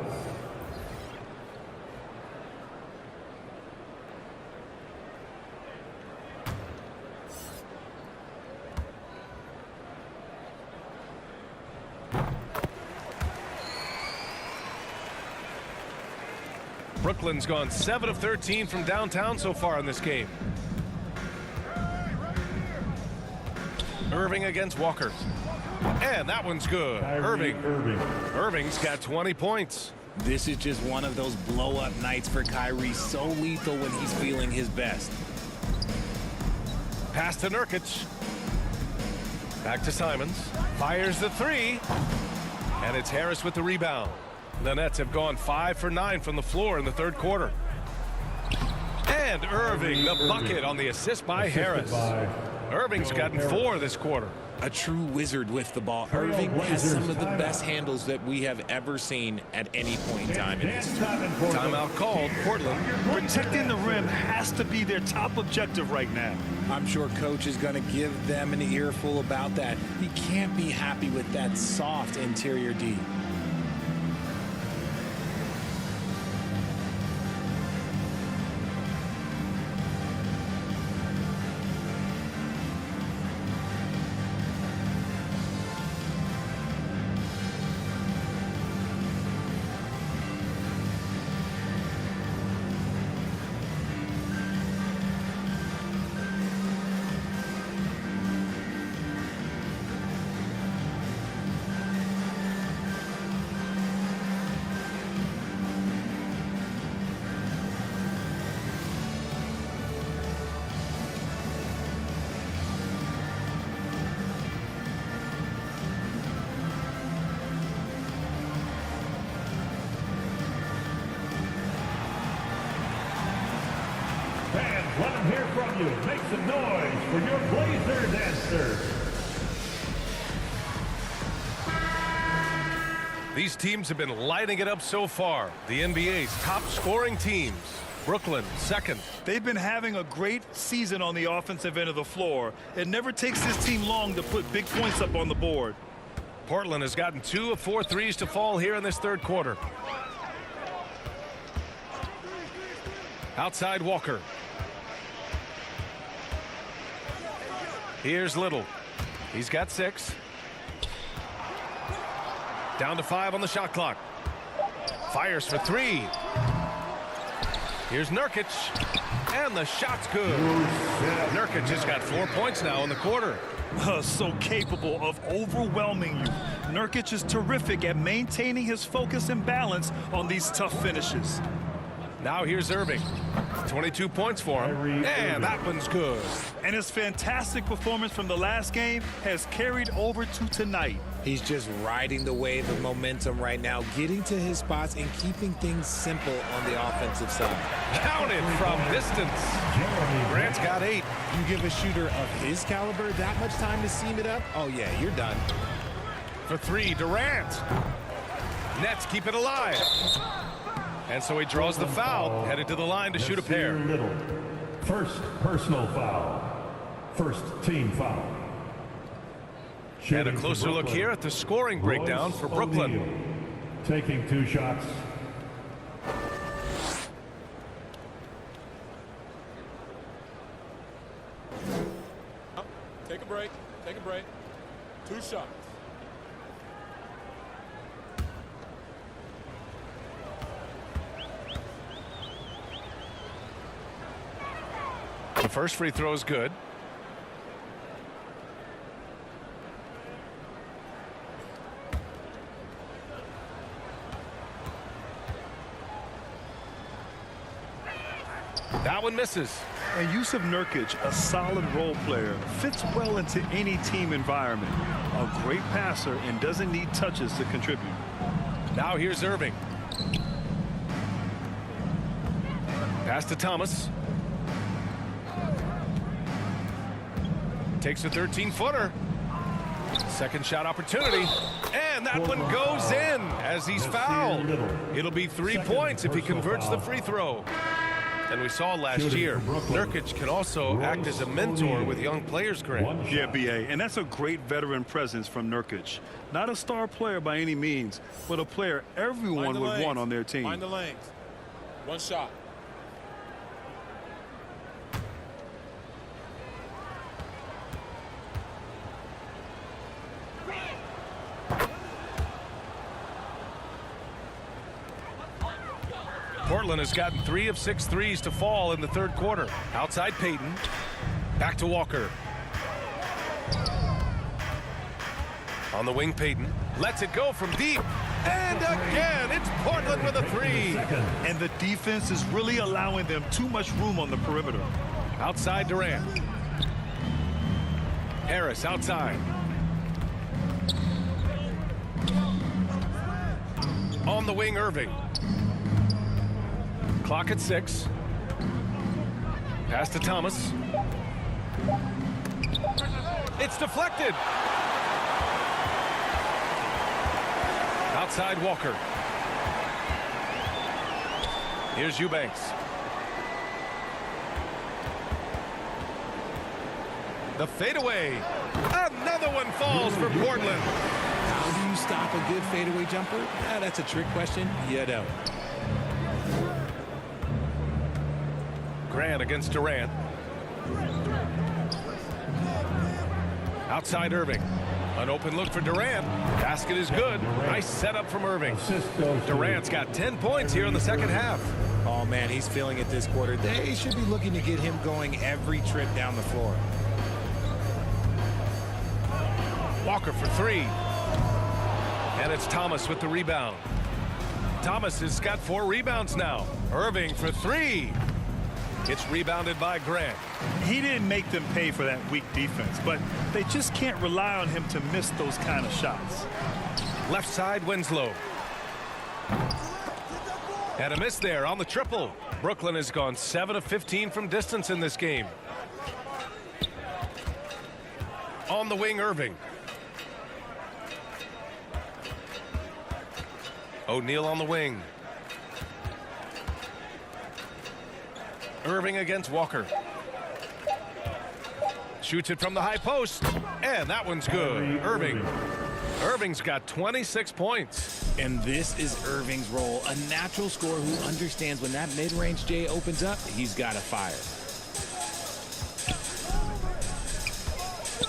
Brooklyn's gone 7 of 13 from downtown so far in this game. Irving against Walker. And that one's good. Kyrie Irving. Irving's got 20 points. This is just one of those blow-up nights for Kyrie, so lethal when he's feeling his best. Pass to Nurkic. Back to Simons. Fires the three. And it's Harris with the rebound. The Nets have gone 5 for 9 from the floor in the third quarter. And Irving, the bucket on the assist by Harris. By Irving's gotten 4 this quarter. A true wizard with the ball. Irving has some of the best handles that we have ever seen at any point in time in dance history. time in Portland. Timeout called. Portland. Protecting the rim has to be their top objective right now. I'm sure coach is going to give them an earful about that. He can't be happy with that soft interior D. Fans, let them hear from you. Make some noise for your Blazer dancers. These teams have been lighting it up so far. The NBA's top scoring teams. Brooklyn, second. They've been having a great season on the offensive end of the floor. It never takes this team long to put big points up on the board. Portland has gotten 2 of 4 threes to fall here in this third quarter. Outside Walker. Here's Little. He's got 6. Down to 5 on the shot clock. Fires for 3. Here's Nurkic. And the shot's good. Nurkic has got 4 points now in the quarter. So capable of overwhelming you. Nurkic is terrific at maintaining his focus and balance on these tough finishes. Now here's Irving. 22 points for him. And that one's good. And his fantastic performance from the last game has carried over to tonight. He's just riding the wave of momentum right now, getting to his spots and keeping things simple on the offensive side. Counted from distance. Grant's got 8. You give a shooter of his caliber that much time to seam it up? Oh, yeah, you're done. For 3, Durant. Nets keep it alive. And so he draws the foul, headed to the line to shoot a pair. Little. First personal foul. First team foul. And a closer look here at the scoring breakdown for Brooklyn. O'Neal, taking 2 shots. Take a break. Take a break. 2 shots. first free throw is good. That one misses. And Yusuf Nurkic, a solid role player, fits well into any team environment. A great passer and doesn't need touches to contribute. Now here's Irving. Pass to Thomas. Takes a 13-footer. Second shot opportunity. And that one goes in as he's fouled. It'll be 3 points if he converts the free throw. And we saw last year, Nurkic can also act as a mentor with young players, Grant. Yeah, B.A., and that's a great veteran presence from Nurkic. Not a star player by any means, but a player everyone would want on their team. Mind the lanes. One shot. Portland has gotten 3 of 6 threes to fall in the third quarter. Outside Payton. Back to Walker. On the wing, Payton lets it go from deep. And again, it's Portland with a 3. And the defense is really allowing them too much room on the perimeter. Outside Durant. Harris outside. On the wing, Irving. Clock at 6. Pass to Thomas. It's deflected. Outside Walker. Here's Eubanks. The fadeaway. Another one falls for Portland. How do you stop a good fadeaway jumper? That's a trick question. You don't. Grant against Durant. Outside Irving. An open look for Durant. Basket is good. Nice setup from Irving. Durant's got 10 points here in the second half. Oh, man, he's feeling it this quarter. They should be looking to get him going every trip down the floor. Walker for 3. And it's Thomas with the rebound. Thomas has got 4 rebounds now. Irving for 3. It's rebounded by Grant. He didn't make them pay for that weak defense, but they just can't rely on him to miss those kind of shots. Left side, Winslow. And a miss there on the triple. Brooklyn has gone 7 of 15 from distance in this game. On the wing, Irving. O'Neal on the wing. Irving against Walker. Shoots it from the high post. And that one's good. Irving's got 26 points. And this is Irving's role. A natural scorer who understands when that mid-range J opens up, he's got to fire.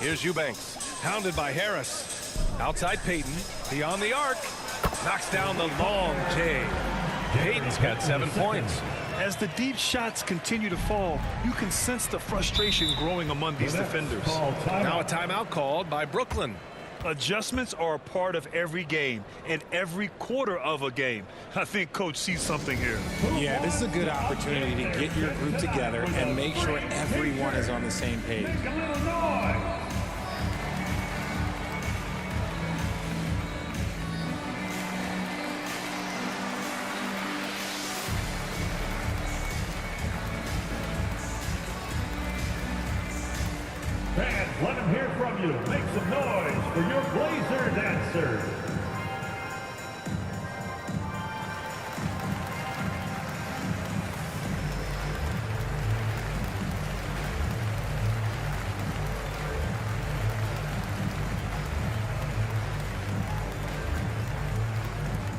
Here's Eubanks. Hounded by Harris. Outside Payton. Beyond the arc. Knocks down the long J. Payton's got 7 points. As the deep shots continue to fall, you can sense the frustration growing among these defenders. Now a timeout called by Brooklyn. Adjustments are a part of every game and every quarter of a game. I think Coach sees something here. Yeah, this is a good opportunity to get your group together and make sure everyone is on the same page. Fans, let them hear from you. Make some noise for your Blazer dancers.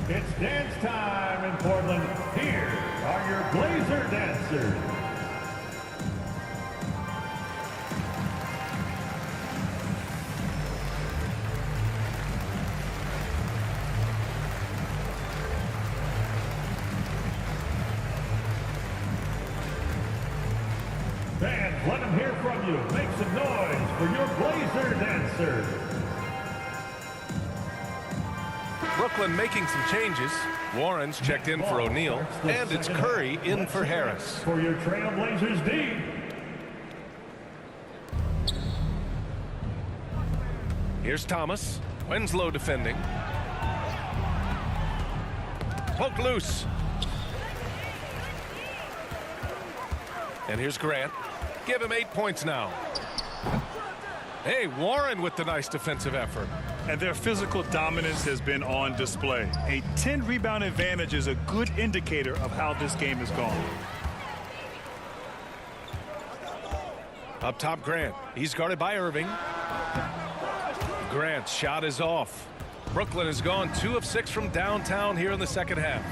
It's dance time in Portland. Here are your Blazer dancers. Fans, let them hear from you. Make some noise for your Blazer dancer. Brooklyn making some changes. Warren's checked in for O'Neal, and it's Curry in for Harris. For your Trailblazers D. Here's Thomas. Winslow defending. Poke loose. And here's Grant. Give him 8 points now. Hey, Warren with the nice defensive effort. And their physical dominance has been on display. A 10-rebound advantage is a good indicator of how this game has gone. Up top, Grant. He's guarded by Irving. Grant's shot is off. Brooklyn has gone 2 of 6 from downtown here in the second half.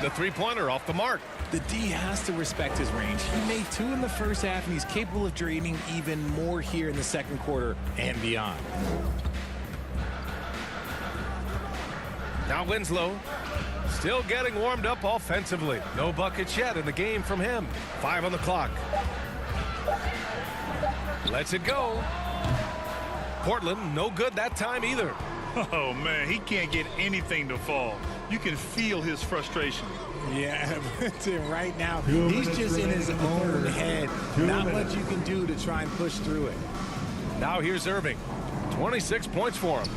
The three-pointer off the mark. The D has to respect his range. He made 2 in the first half, and he's capable of draining even more here in the second quarter and beyond. Now Winslow still getting warmed up offensively. No buckets yet in the game from him. 5 on the clock. Lets it go. Portland no good that time either. Oh, man, he can't get anything to fall. You can feel his frustration. Yeah, right now, he's just in his own head. Not much you can do to try and push through it. Now here's Irving. 26 points for him.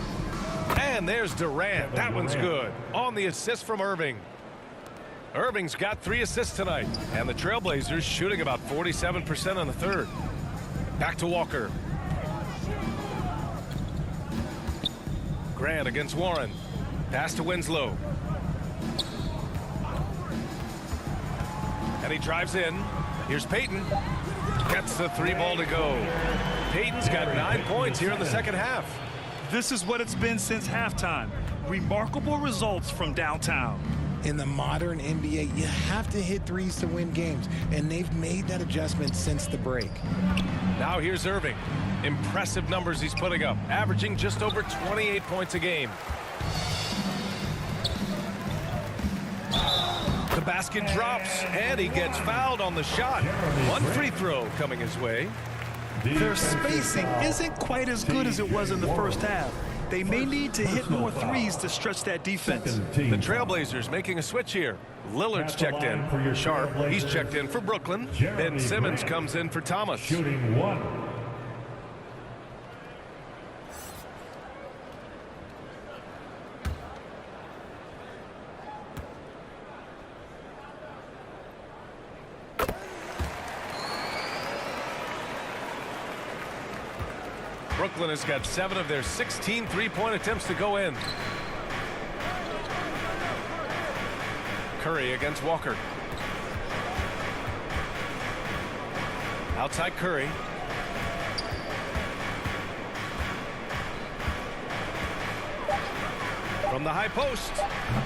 And there's Durant. That one's good. On the assist from Irving. Irving's got 3 assists tonight. And the Trailblazers shooting about 47% on the third. Back to Walker. Grant against Warren. Pass to Winslow. And he drives in. Here's Payton. Gets the 3-ball to go. Payton's got 9 points here in the second half. This is what it's been since halftime. Remarkable results from downtown. In the modern NBA, you have to hit threes to win games, and they've made that adjustment since the break. Now here's Irving. Impressive numbers he's putting up, averaging just over 28 points a game. The basket drops, and he gets fouled on the shot. 1 free throw coming his way. Their spacing isn't quite as good as it was in the first half. They may need to hit more threes to stretch that defense. The Trailblazers making a switch here. Lillard's checked in. Sharp, he's checked in for Brooklyn. Ben Simmons comes in for Thomas. Shooting 1. Brooklyn has got 7 of their 16 three-point attempts to go in. Curry against Walker. Outside Curry. From the high post.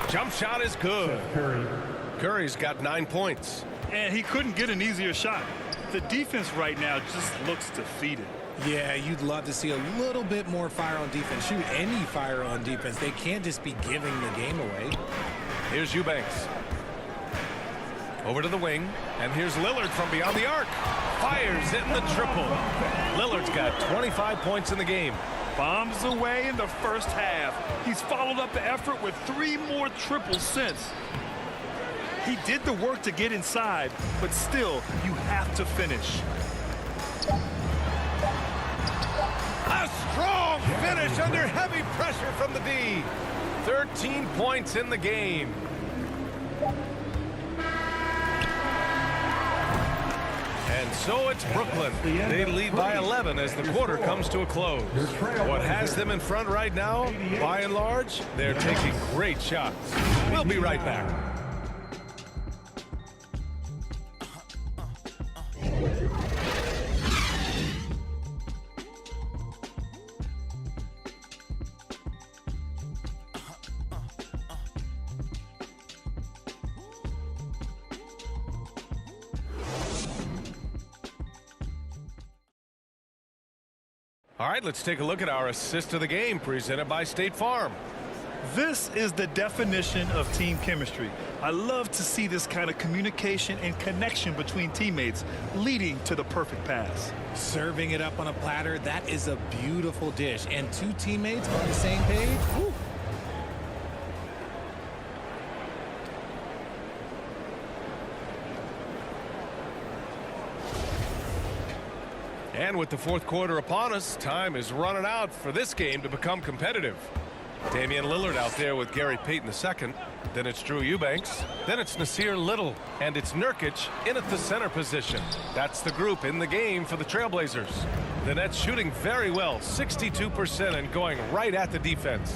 Jump shot is good. Curry's got 9 points. And he couldn't get an easier shot. The defense right now just looks defeated. Yeah, you'd love to see a little bit more fire on defense. Shoot, any fire on defense. They can't just be giving the game away. Here's Eubanks. Over to the wing. And here's Lillard from beyond the arc. Fires in the triple. Lillard's got 25 points in the game. Bombs away in the first half. He's followed up the effort with 3 more triples since. He did the work to get inside, but still, you have to finish. A strong finish under heavy pressure from the D. 13 points in the game. And so it's Brooklyn. They lead by 11 as the quarter comes to a close. What has them in front right now, by and large, they're taking great shots. We'll be right back. All right, let's take a look at our assist of the game presented by State Farm. This is the definition of team chemistry. I love to see this kind of communication and connection between teammates leading to the perfect pass. Serving it up on a platter, that is a beautiful dish. And two teammates on the same page. Woo. And with the fourth quarter upon us, time is running out for this game to become competitive. Damian Lillard out there with Gary Payton II. Then it's Drew Eubanks. Then it's Nasir Little. And it's Nurkic in at the center position. That's the group in the game for the Trailblazers. The Nets shooting very well, 62%, and going right at the defense.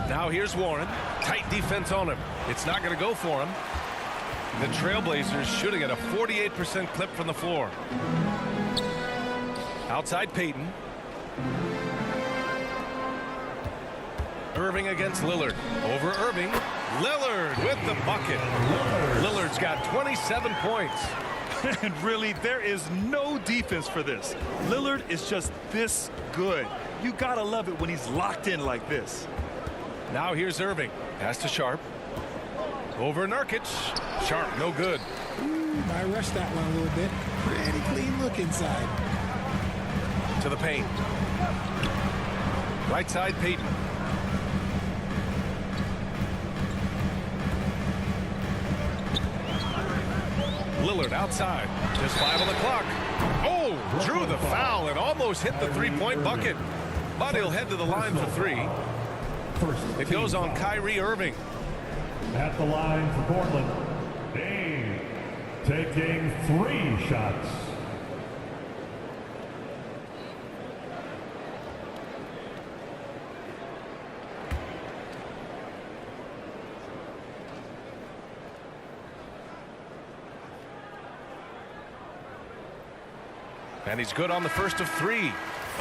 Now here's Warren. Tight defense on him. It's not going to go for him. The Trailblazers shooting at a 48% clip from the floor. Outside Payton. Irving against Lillard. Over Irving. Lillard with the bucket. Lillard's got 27 points. And really, there is no defense for this. Lillard is just this good. You gotta love it when he's locked in like this. Now here's Irving. Pass to Sharp. Over Nurkic. Sharp, no good. I rushed that one a little bit. Pretty clean look inside. To the paint. Right side, Payton. Lillard outside. Just 5 on the clock. Oh, drew the foul and almost hit the three-point bucket. But he'll head to the line for three. It goes on Kyrie Irving. At the line for Portland, Dame taking 3 shots. And he's good on the first of 3.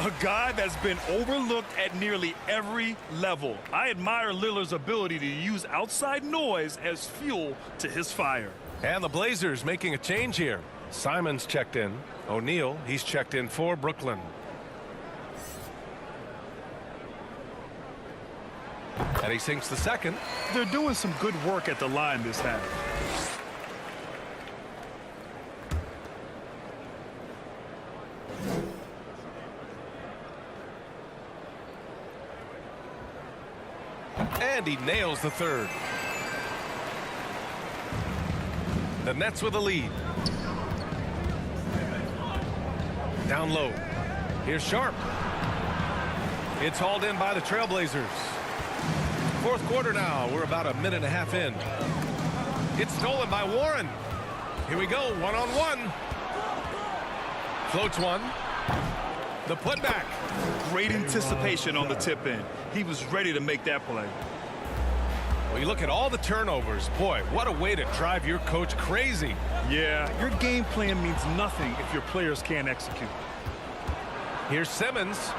A guy that's been overlooked at nearly every level. I admire Lillard's ability to use outside noise as fuel to his fire. And the Blazers making a change here. Simons checked in. O'Neal, he's checked in for Brooklyn. And he sinks the second. They're doing some good work at the line this half. And he nails the third. The Nets with a lead. Down low. Here's Sharp. It's hauled in by the Trailblazers. Fourth quarter now. We're about a minute and a half in. It's stolen by Warren. Here we go. One-on-one. Floats one. The putback. Great anticipation on the tip in. He was ready to make that play. Well, you look at all the turnovers. Boy, what a way to drive your coach crazy. Yeah, your game plan means nothing if your players can't execute. Here's Simmons.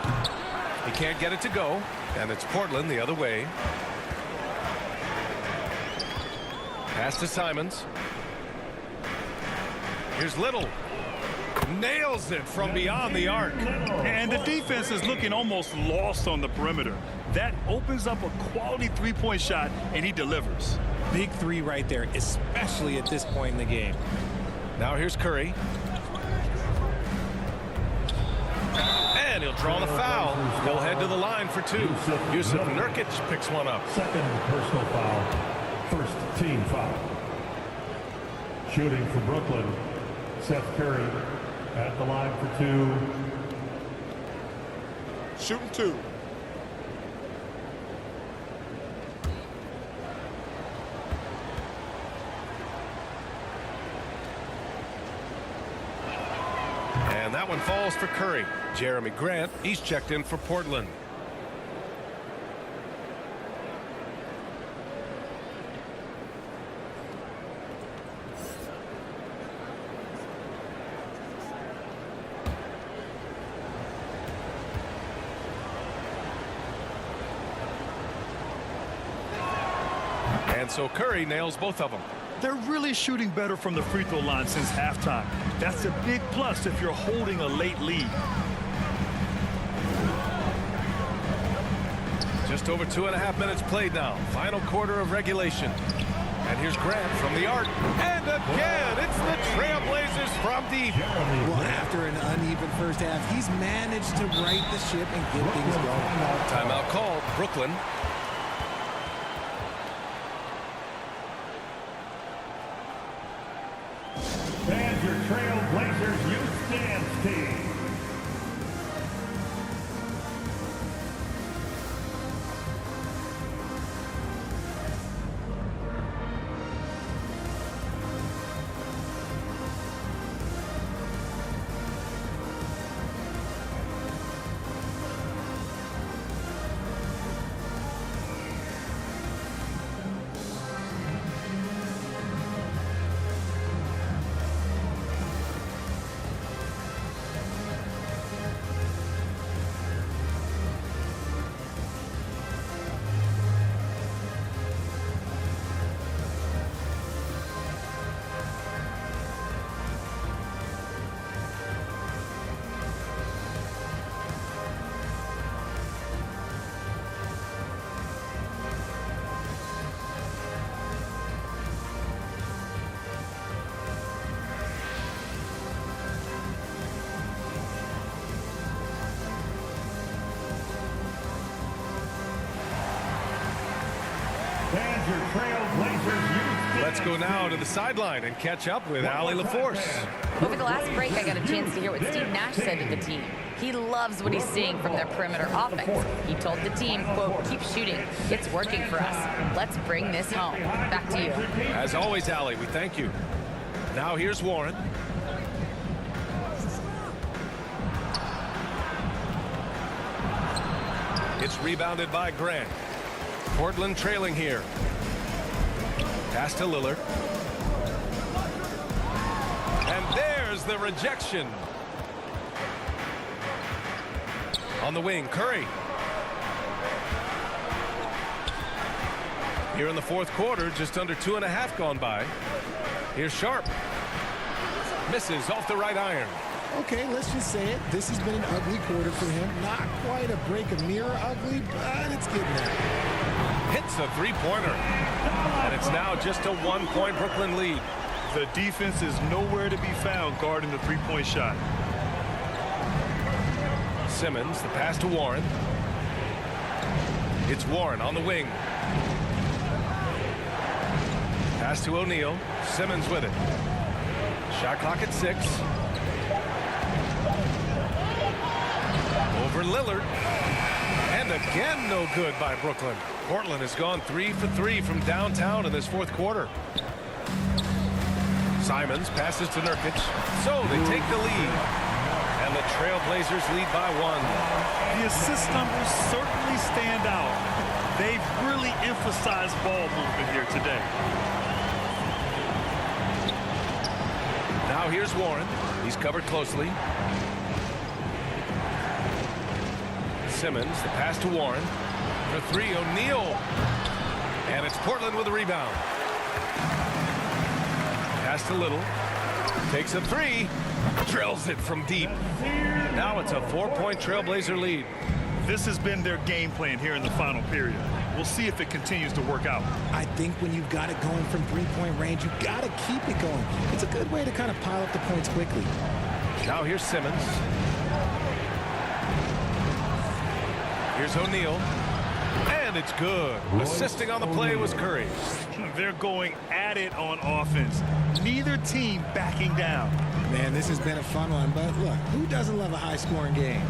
He can't get it to go. And it's Portland the other way. Pass to Simons. Here's Little. Nails it from beyond the arc. And the defense is looking almost lost on the perimeter. That opens up a quality three-point shot, and he delivers. Big 3 right there, especially at this point in the game. Now here's Curry. And he'll draw the foul. He'll head to the line for 2. Yusuf Nurkic picks one up. Second personal foul. First team foul. Shooting for Brooklyn, Seth Curry at the line for 2. Shooting 2. And that one falls for Curry. Jeremy Grant, he's checked in for Portland. And so Curry nails both of them. They're really shooting better from the free throw line since halftime. That's a big plus if you're holding a late lead. Just over 2.5 minutes played now. Final quarter of regulation. And here's Grant from the arc. And again, it's the Trailblazers from deep. Well, after an uneven first half, he's managed to right the ship and get things going. Timeout called. Brooklyn. And your Trailblazers youth dance team. Let's go now to the sideline and catch up with Allie LaForce. Over the last break, I got a chance to hear what Steve Nash said to the team. He loves what he's seeing from their perimeter offense. He told the team, quote, keep shooting. It's working for us. Let's bring this home. Back to you. As always, Allie, we thank you. Now here's Warren. It's rebounded by Grant. Portland trailing here. Pass to Lillard. And there's the rejection. On the wing, Curry. Here in the fourth quarter, just under 2.5 gone by. Here's Sharp. Misses off the right iron. Okay, let's just say it. This has been an ugly quarter for him. Not quite a break of mirror ugly, but it's getting there. Hits a three-pointer. And it's now just a 1-point Brooklyn lead. The defense is nowhere to be found guarding the three-point shot. Simmons, the pass to Warren. It's Warren on the wing. Pass to O'Neal. Simmons with it. Shot clock at 6. Over Lillard. And again, no good by Brooklyn. Portland has gone 3 for 3 from downtown in this fourth quarter. Simons passes to Nurkic. So they take the lead. And the Trailblazers lead by 1. The assist numbers certainly stand out. They've really emphasized ball movement here today. Now here's Warren. He's covered closely. Simmons, the pass to Warren. For 3, O'Neal. And it's Portland with a rebound. Pass to Little. Takes a 3. Drills it from deep. Now it's a 4-point Trailblazer lead. This has been their game plan here in the final period. We'll see if it continues to work out. I think when you've got it going from three-point range, you've got to keep it going. It's a good way to kind of pile up the points quickly. Now here's Simmons. Here's O'Neal. And it's good. Assisting on the play was Curry. They're going at it on offense. Neither team backing down. Man, this has been a fun one, but look, who doesn't love a high-scoring game?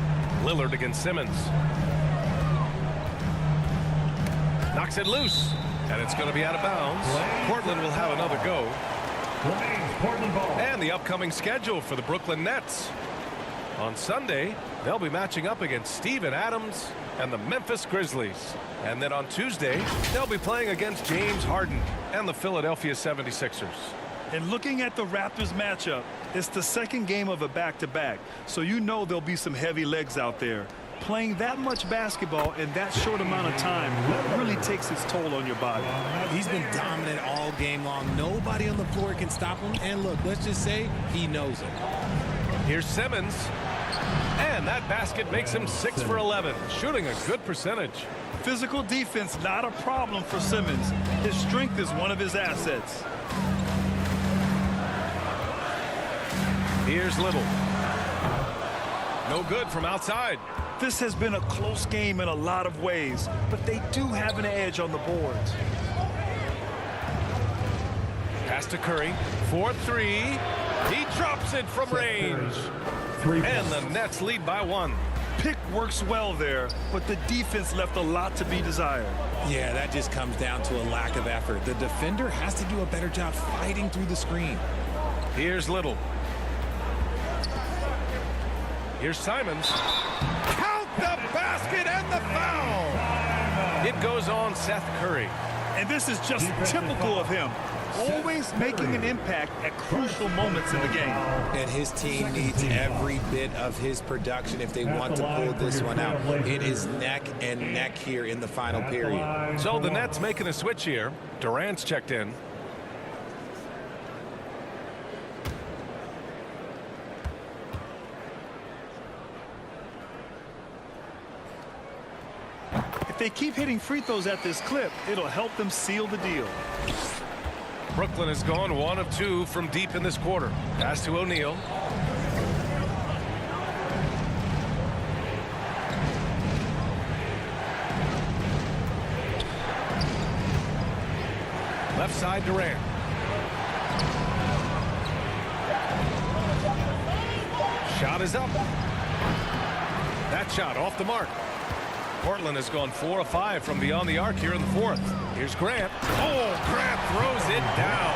Lillard against Simmons. Knocks it loose. And it's going to be out of bounds. Portland will have another go. And the upcoming schedule for the Brooklyn Nets. On Sunday, they'll be matching up against Steven Adams and the Memphis Grizzlies. And then on Tuesday, they'll be playing against James Harden and the Philadelphia 76ers. And looking at the Raptors matchup, it's the second game of a back-to-back. So you know there'll be some heavy legs out there. Playing that much basketball in that short amount of time really takes its toll on your body. He's been dominant all game long. Nobody on the floor can stop him. And look, let's just say he knows it. Here's Simmons. And that basket makes him 6 for 11, shooting a good percentage. Physical defense, not a problem for Simmons. His strength is one of his assets. Here's Little. No good from outside. This has been a close game in a lot of ways, but they do have an edge on the boards. Pass to Curry. 4-3. He drops it from range. And the Nets lead by 1. Pick works well there, but the defense left a lot to be desired. Yeah, that just comes down to a lack of effort. The defender has to do a better job fighting through the screen. Here's Little. Here's Simons. Count the basket and the foul. It goes on Seth Curry. And this is just typical of him. Always making an impact at crucial moments in the game. And his team needs every bit of his production if they want to pull this one out. It is neck and neck here in the final period. So the Nets making a switch here. Durant's checked in. If they keep hitting free throws at this clip, it'll help them seal the deal. Brooklyn has gone 1 of 2 from deep in this quarter. Pass to O'Neal. Left side Durant. Shot is up. That shot off the mark. Portland has gone 4 of 5 from beyond the arc here in the 4th. Here's Grant. Oh, Grant throws it down.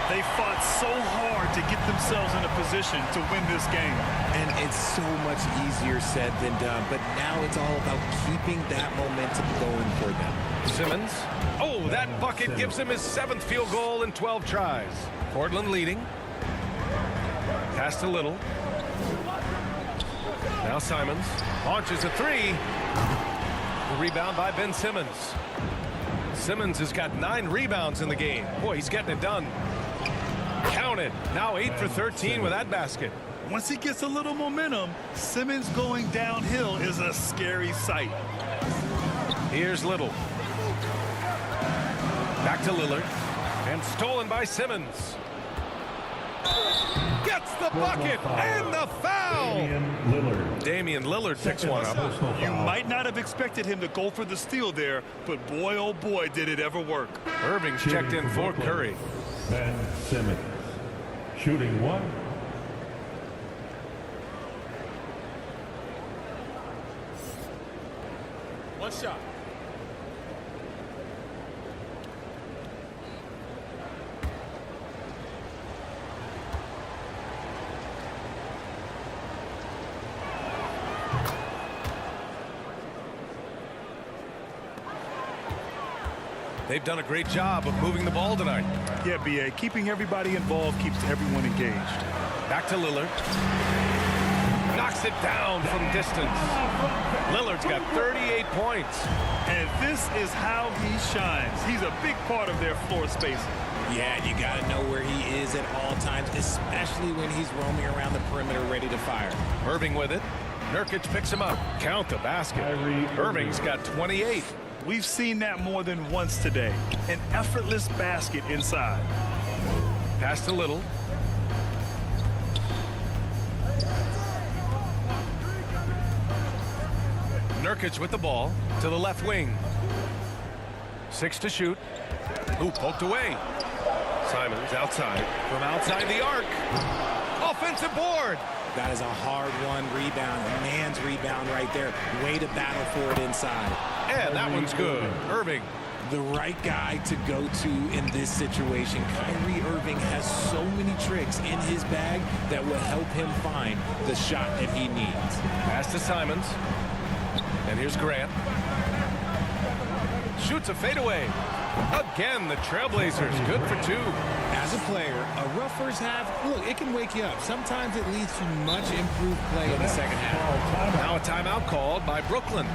They fought so hard to get themselves in a position to win this game. And it's so much easier said than done, but now it's all about keeping that momentum going for them. Simmons. Oh, that bucket gives him his 7th field goal in 12 tries. Portland leading. Pass to Little. Now Simons launches a 3. The rebound by Ben Simmons. Simmons has got 9 rebounds in the game. Boy, he's getting it done. Counted. Now 8 for 13 with that basket. Once he gets a little momentum, Simmons going downhill is a scary sight. Here's Little. Back to Lillard. And stolen by Simmons. Gets the bucket and the foul. Damian Lillard picks one up. You might not have expected him to go for the steal there, but boy, oh boy, did it ever work. Irving's checked in for Curry. Ben Simmons, shooting 1. One shot. They've done a great job of moving the ball tonight. Yeah, B.A., keeping everybody involved keeps everyone engaged. Back to Lillard. Knocks it down from distance. Lillard's got 38 points. And this is how he shines. He's a big part of their floor spacing. Yeah, you got to know where he is at all times, especially when he's roaming around the perimeter ready to fire. Irving with it. Nurkic picks him up. Count the basket. Irving's got 28. We've seen that more than once today. An effortless basket inside. Pass to Little. Nurkic with the ball to the left wing. 6 to shoot. Ooh, poked away. Simons outside. From outside the arc. Offensive board. That is a hard-won rebound, a man's rebound right there. Way to battle for it inside. And that one's good. Irving. The right guy to go to in this situation. Kyrie Irving has so many tricks in his bag that will help him find the shot that he needs. Pass to Simons. And here's Grant. Shoots a fadeaway. Again, the Trailblazers good for 2. As a player, a rough first half, look, it can wake you up. Sometimes it leads to much improved play in the second half. Now a timeout called by Brooklyn.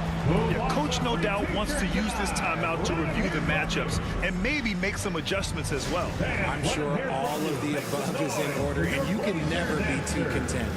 Yeah, coach no doubt wants to use this timeout to review the matchups and maybe make some adjustments as well. I'm sure all of the above is in order, and you can never be too content.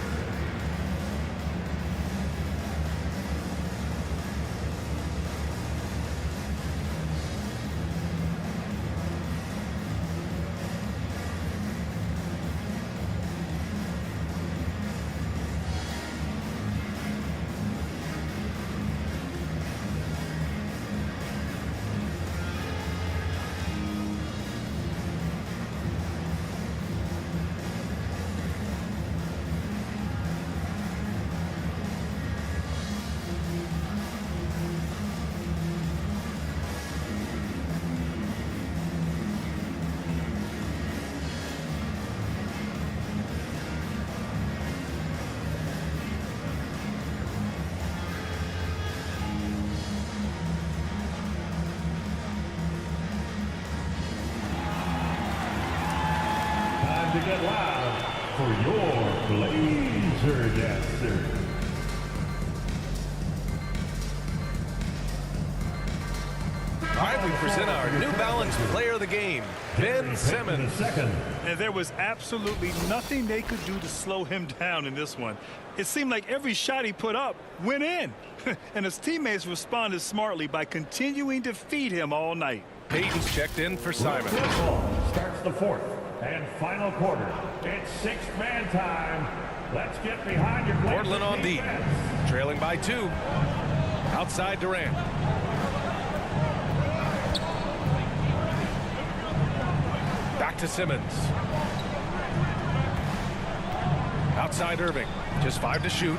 to get loud for your Blazer Dancer. All right, we present our New Balance Player of the Game, Ben Simmons. And there was absolutely nothing they could do to slow him down in this one. It seemed like every shot he put up went in. And his teammates responded smartly by continuing to feed him all night. Peyton's checked in for Simon. Football starts the fourth and final quarter. It's sixth-man time. Let's get behind your Blazer Portland on D, defense. trailing by 2. Outside Durant. Back to Simmons. Outside Irving. Just 5 to shoot.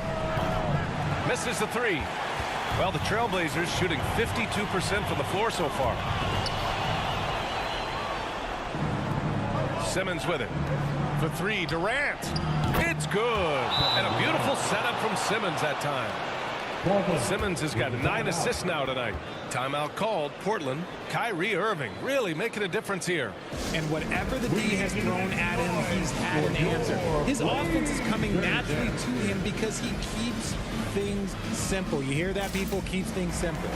Misses the 3. Well, the Trailblazers shooting 52% from the floor so far. Simmons with it. For 3, Durant. It's good. And a beautiful setup from Simmons that time. Simmons has got 9 assists now tonight. Timeout called. Portland. Kyrie Irving really making a difference here. And whatever the D has thrown at him, he's had an answer. His offense is coming naturally to him because he keeps things simple. You hear that, people? Keeps things simple.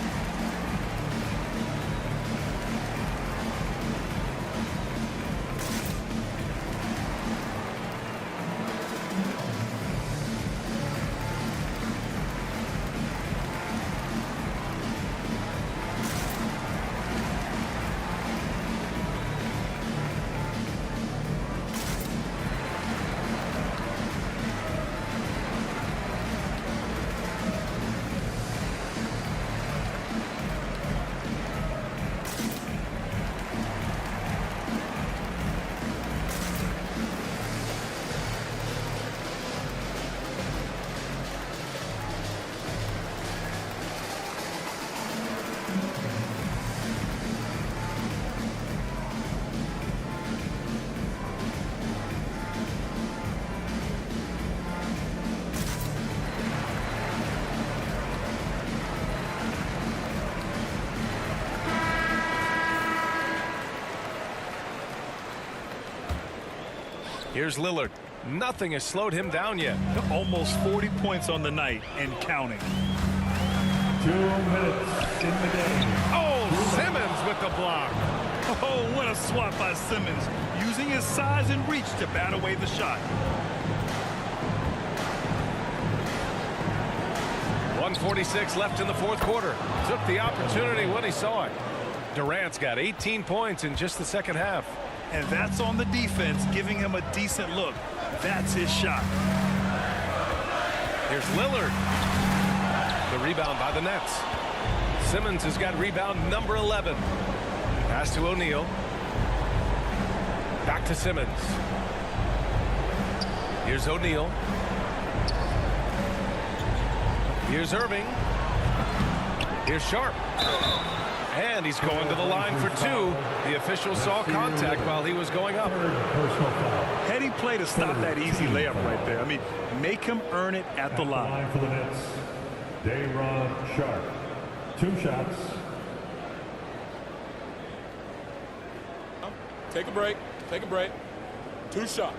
Here's Lillard. Nothing has slowed him down yet. Almost 40 points on the night and counting. 2 minutes in the game. Oh, Simmons with the block. Oh, what a swat by Simmons, using his size and reach to bat away the shot. 1:46 left in the fourth quarter. Took the opportunity when he saw it. Durant's got 18 points in just the second half. And that's on the defense, giving him a decent look. That's his shot. Here's Lillard. The rebound by the Nets. Simmons has got rebound number 11. Pass to O'Neal. Back to Simmons. Here's O'Neal. Here's Irving. Here's Sharp. And he's going to the line for 2. The official saw contact while he was going up. Heady play to stop that easy layup right there. I mean, make him earn it at the line. For the Nets, Day'Ron Sharp. 2 shots. Take a break. Take a break. 2 shots.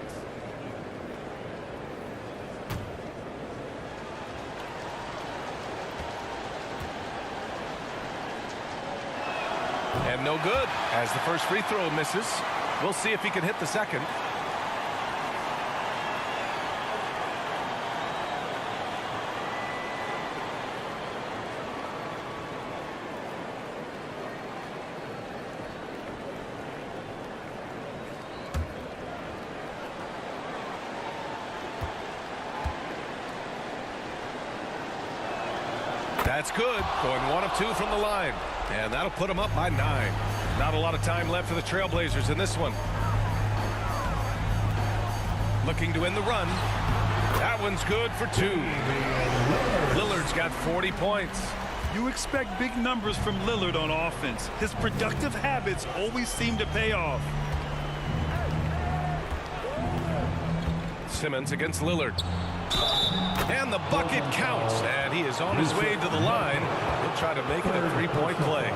And no good as the first free throw misses. We'll see if he can hit the second. That's good. Going 1 of 2 from the line. And that'll put them up by 9. Not a lot of time left for the Trailblazers in this one. Looking to end the run. That one's good for 2. Lillard's got 40 points. You expect big numbers from Lillard on offense. His productive habits always seem to pay off. Simmons against Lillard. And the bucket counts. And he is on his way to the line. He'll try to make it a 3-point play.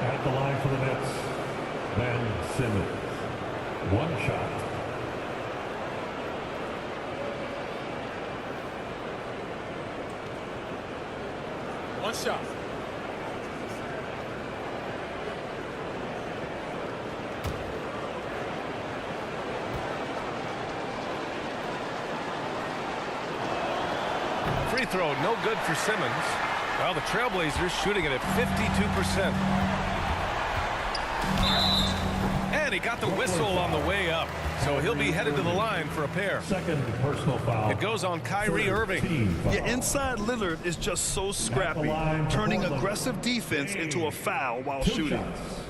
At the line for the Nets, Ben Simmons. One shot. One shot. Free throw, no good for Simmons. Well, the Trailblazers shooting it at 52%. And he got the whistle on the way up. So he'll be headed to the line for a pair. Second personal foul. It goes on Kyrie Irving. Yeah, inside Lillard is just so scrappy, turning aggressive defense into a foul while Two shooting. shots.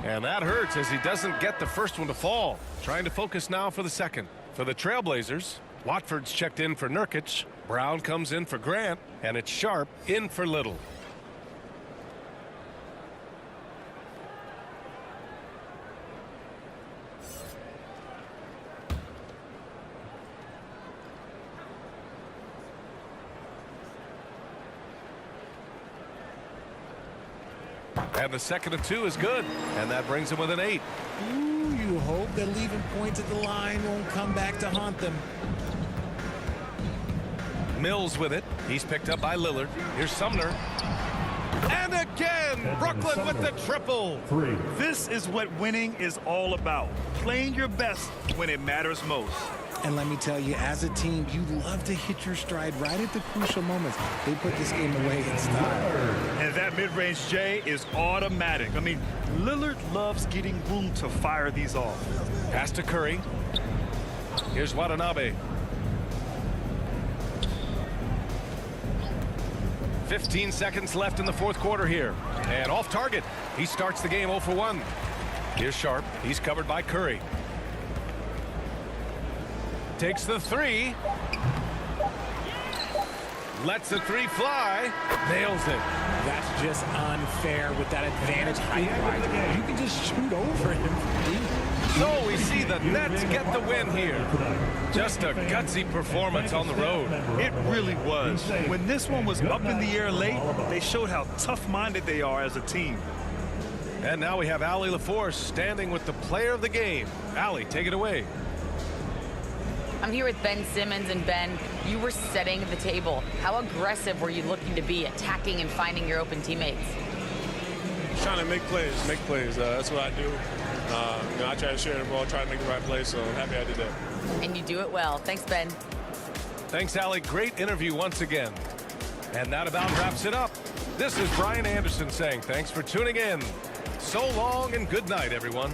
And that hurts as he doesn't get the first one to fall. Trying to focus now for the second. For the Trailblazers, Watford's checked in for Nurkic. Brown comes in for Grant. And it's Sharp in for Little. And the second of two is good. And that brings him with an 8. Ooh, you hope that leaving points at the line won't come back to haunt them. Mills with it. He's picked up by Lillard. Here's Sumner. And again, Brooklyn with the triple. 3. This is what winning is all about. Playing your best when it matters most. And let me tell you, as a team, you love to hit your stride right at the crucial moments. They put this game away in style. And that mid-range J is automatic. I mean, Lillard loves getting room to fire these off. Pass to Curry. Here's Watanabe. 15 seconds left in the fourth quarter here. And off target. He starts the game 0 for 1. Here's Sharp. He's covered by Curry. Takes the 3. Lets the 3 fly. Nails it. That's just unfair with that advantage height-wise. You can just shoot over him. So we see the Nets get the win here. Just a gutsy performance on the road. It really was. When this one was up in the air late, they showed how tough-minded they are as a team. And now we have Allie LaForce standing with the player of the game. Allie, take it away. I'm here with Ben Simmons, and Ben, you were setting the table. How aggressive were you looking to be, attacking and finding your open teammates? Trying to make plays. That's what I do. I try to share the ball, try to make the right play, so I'm happy I did that. And you do it well. Thanks, Ben. Thanks, Allie. Great interview once again. And that about wraps it up. This is Brian Anderson saying thanks for tuning in. So long and good night, everyone.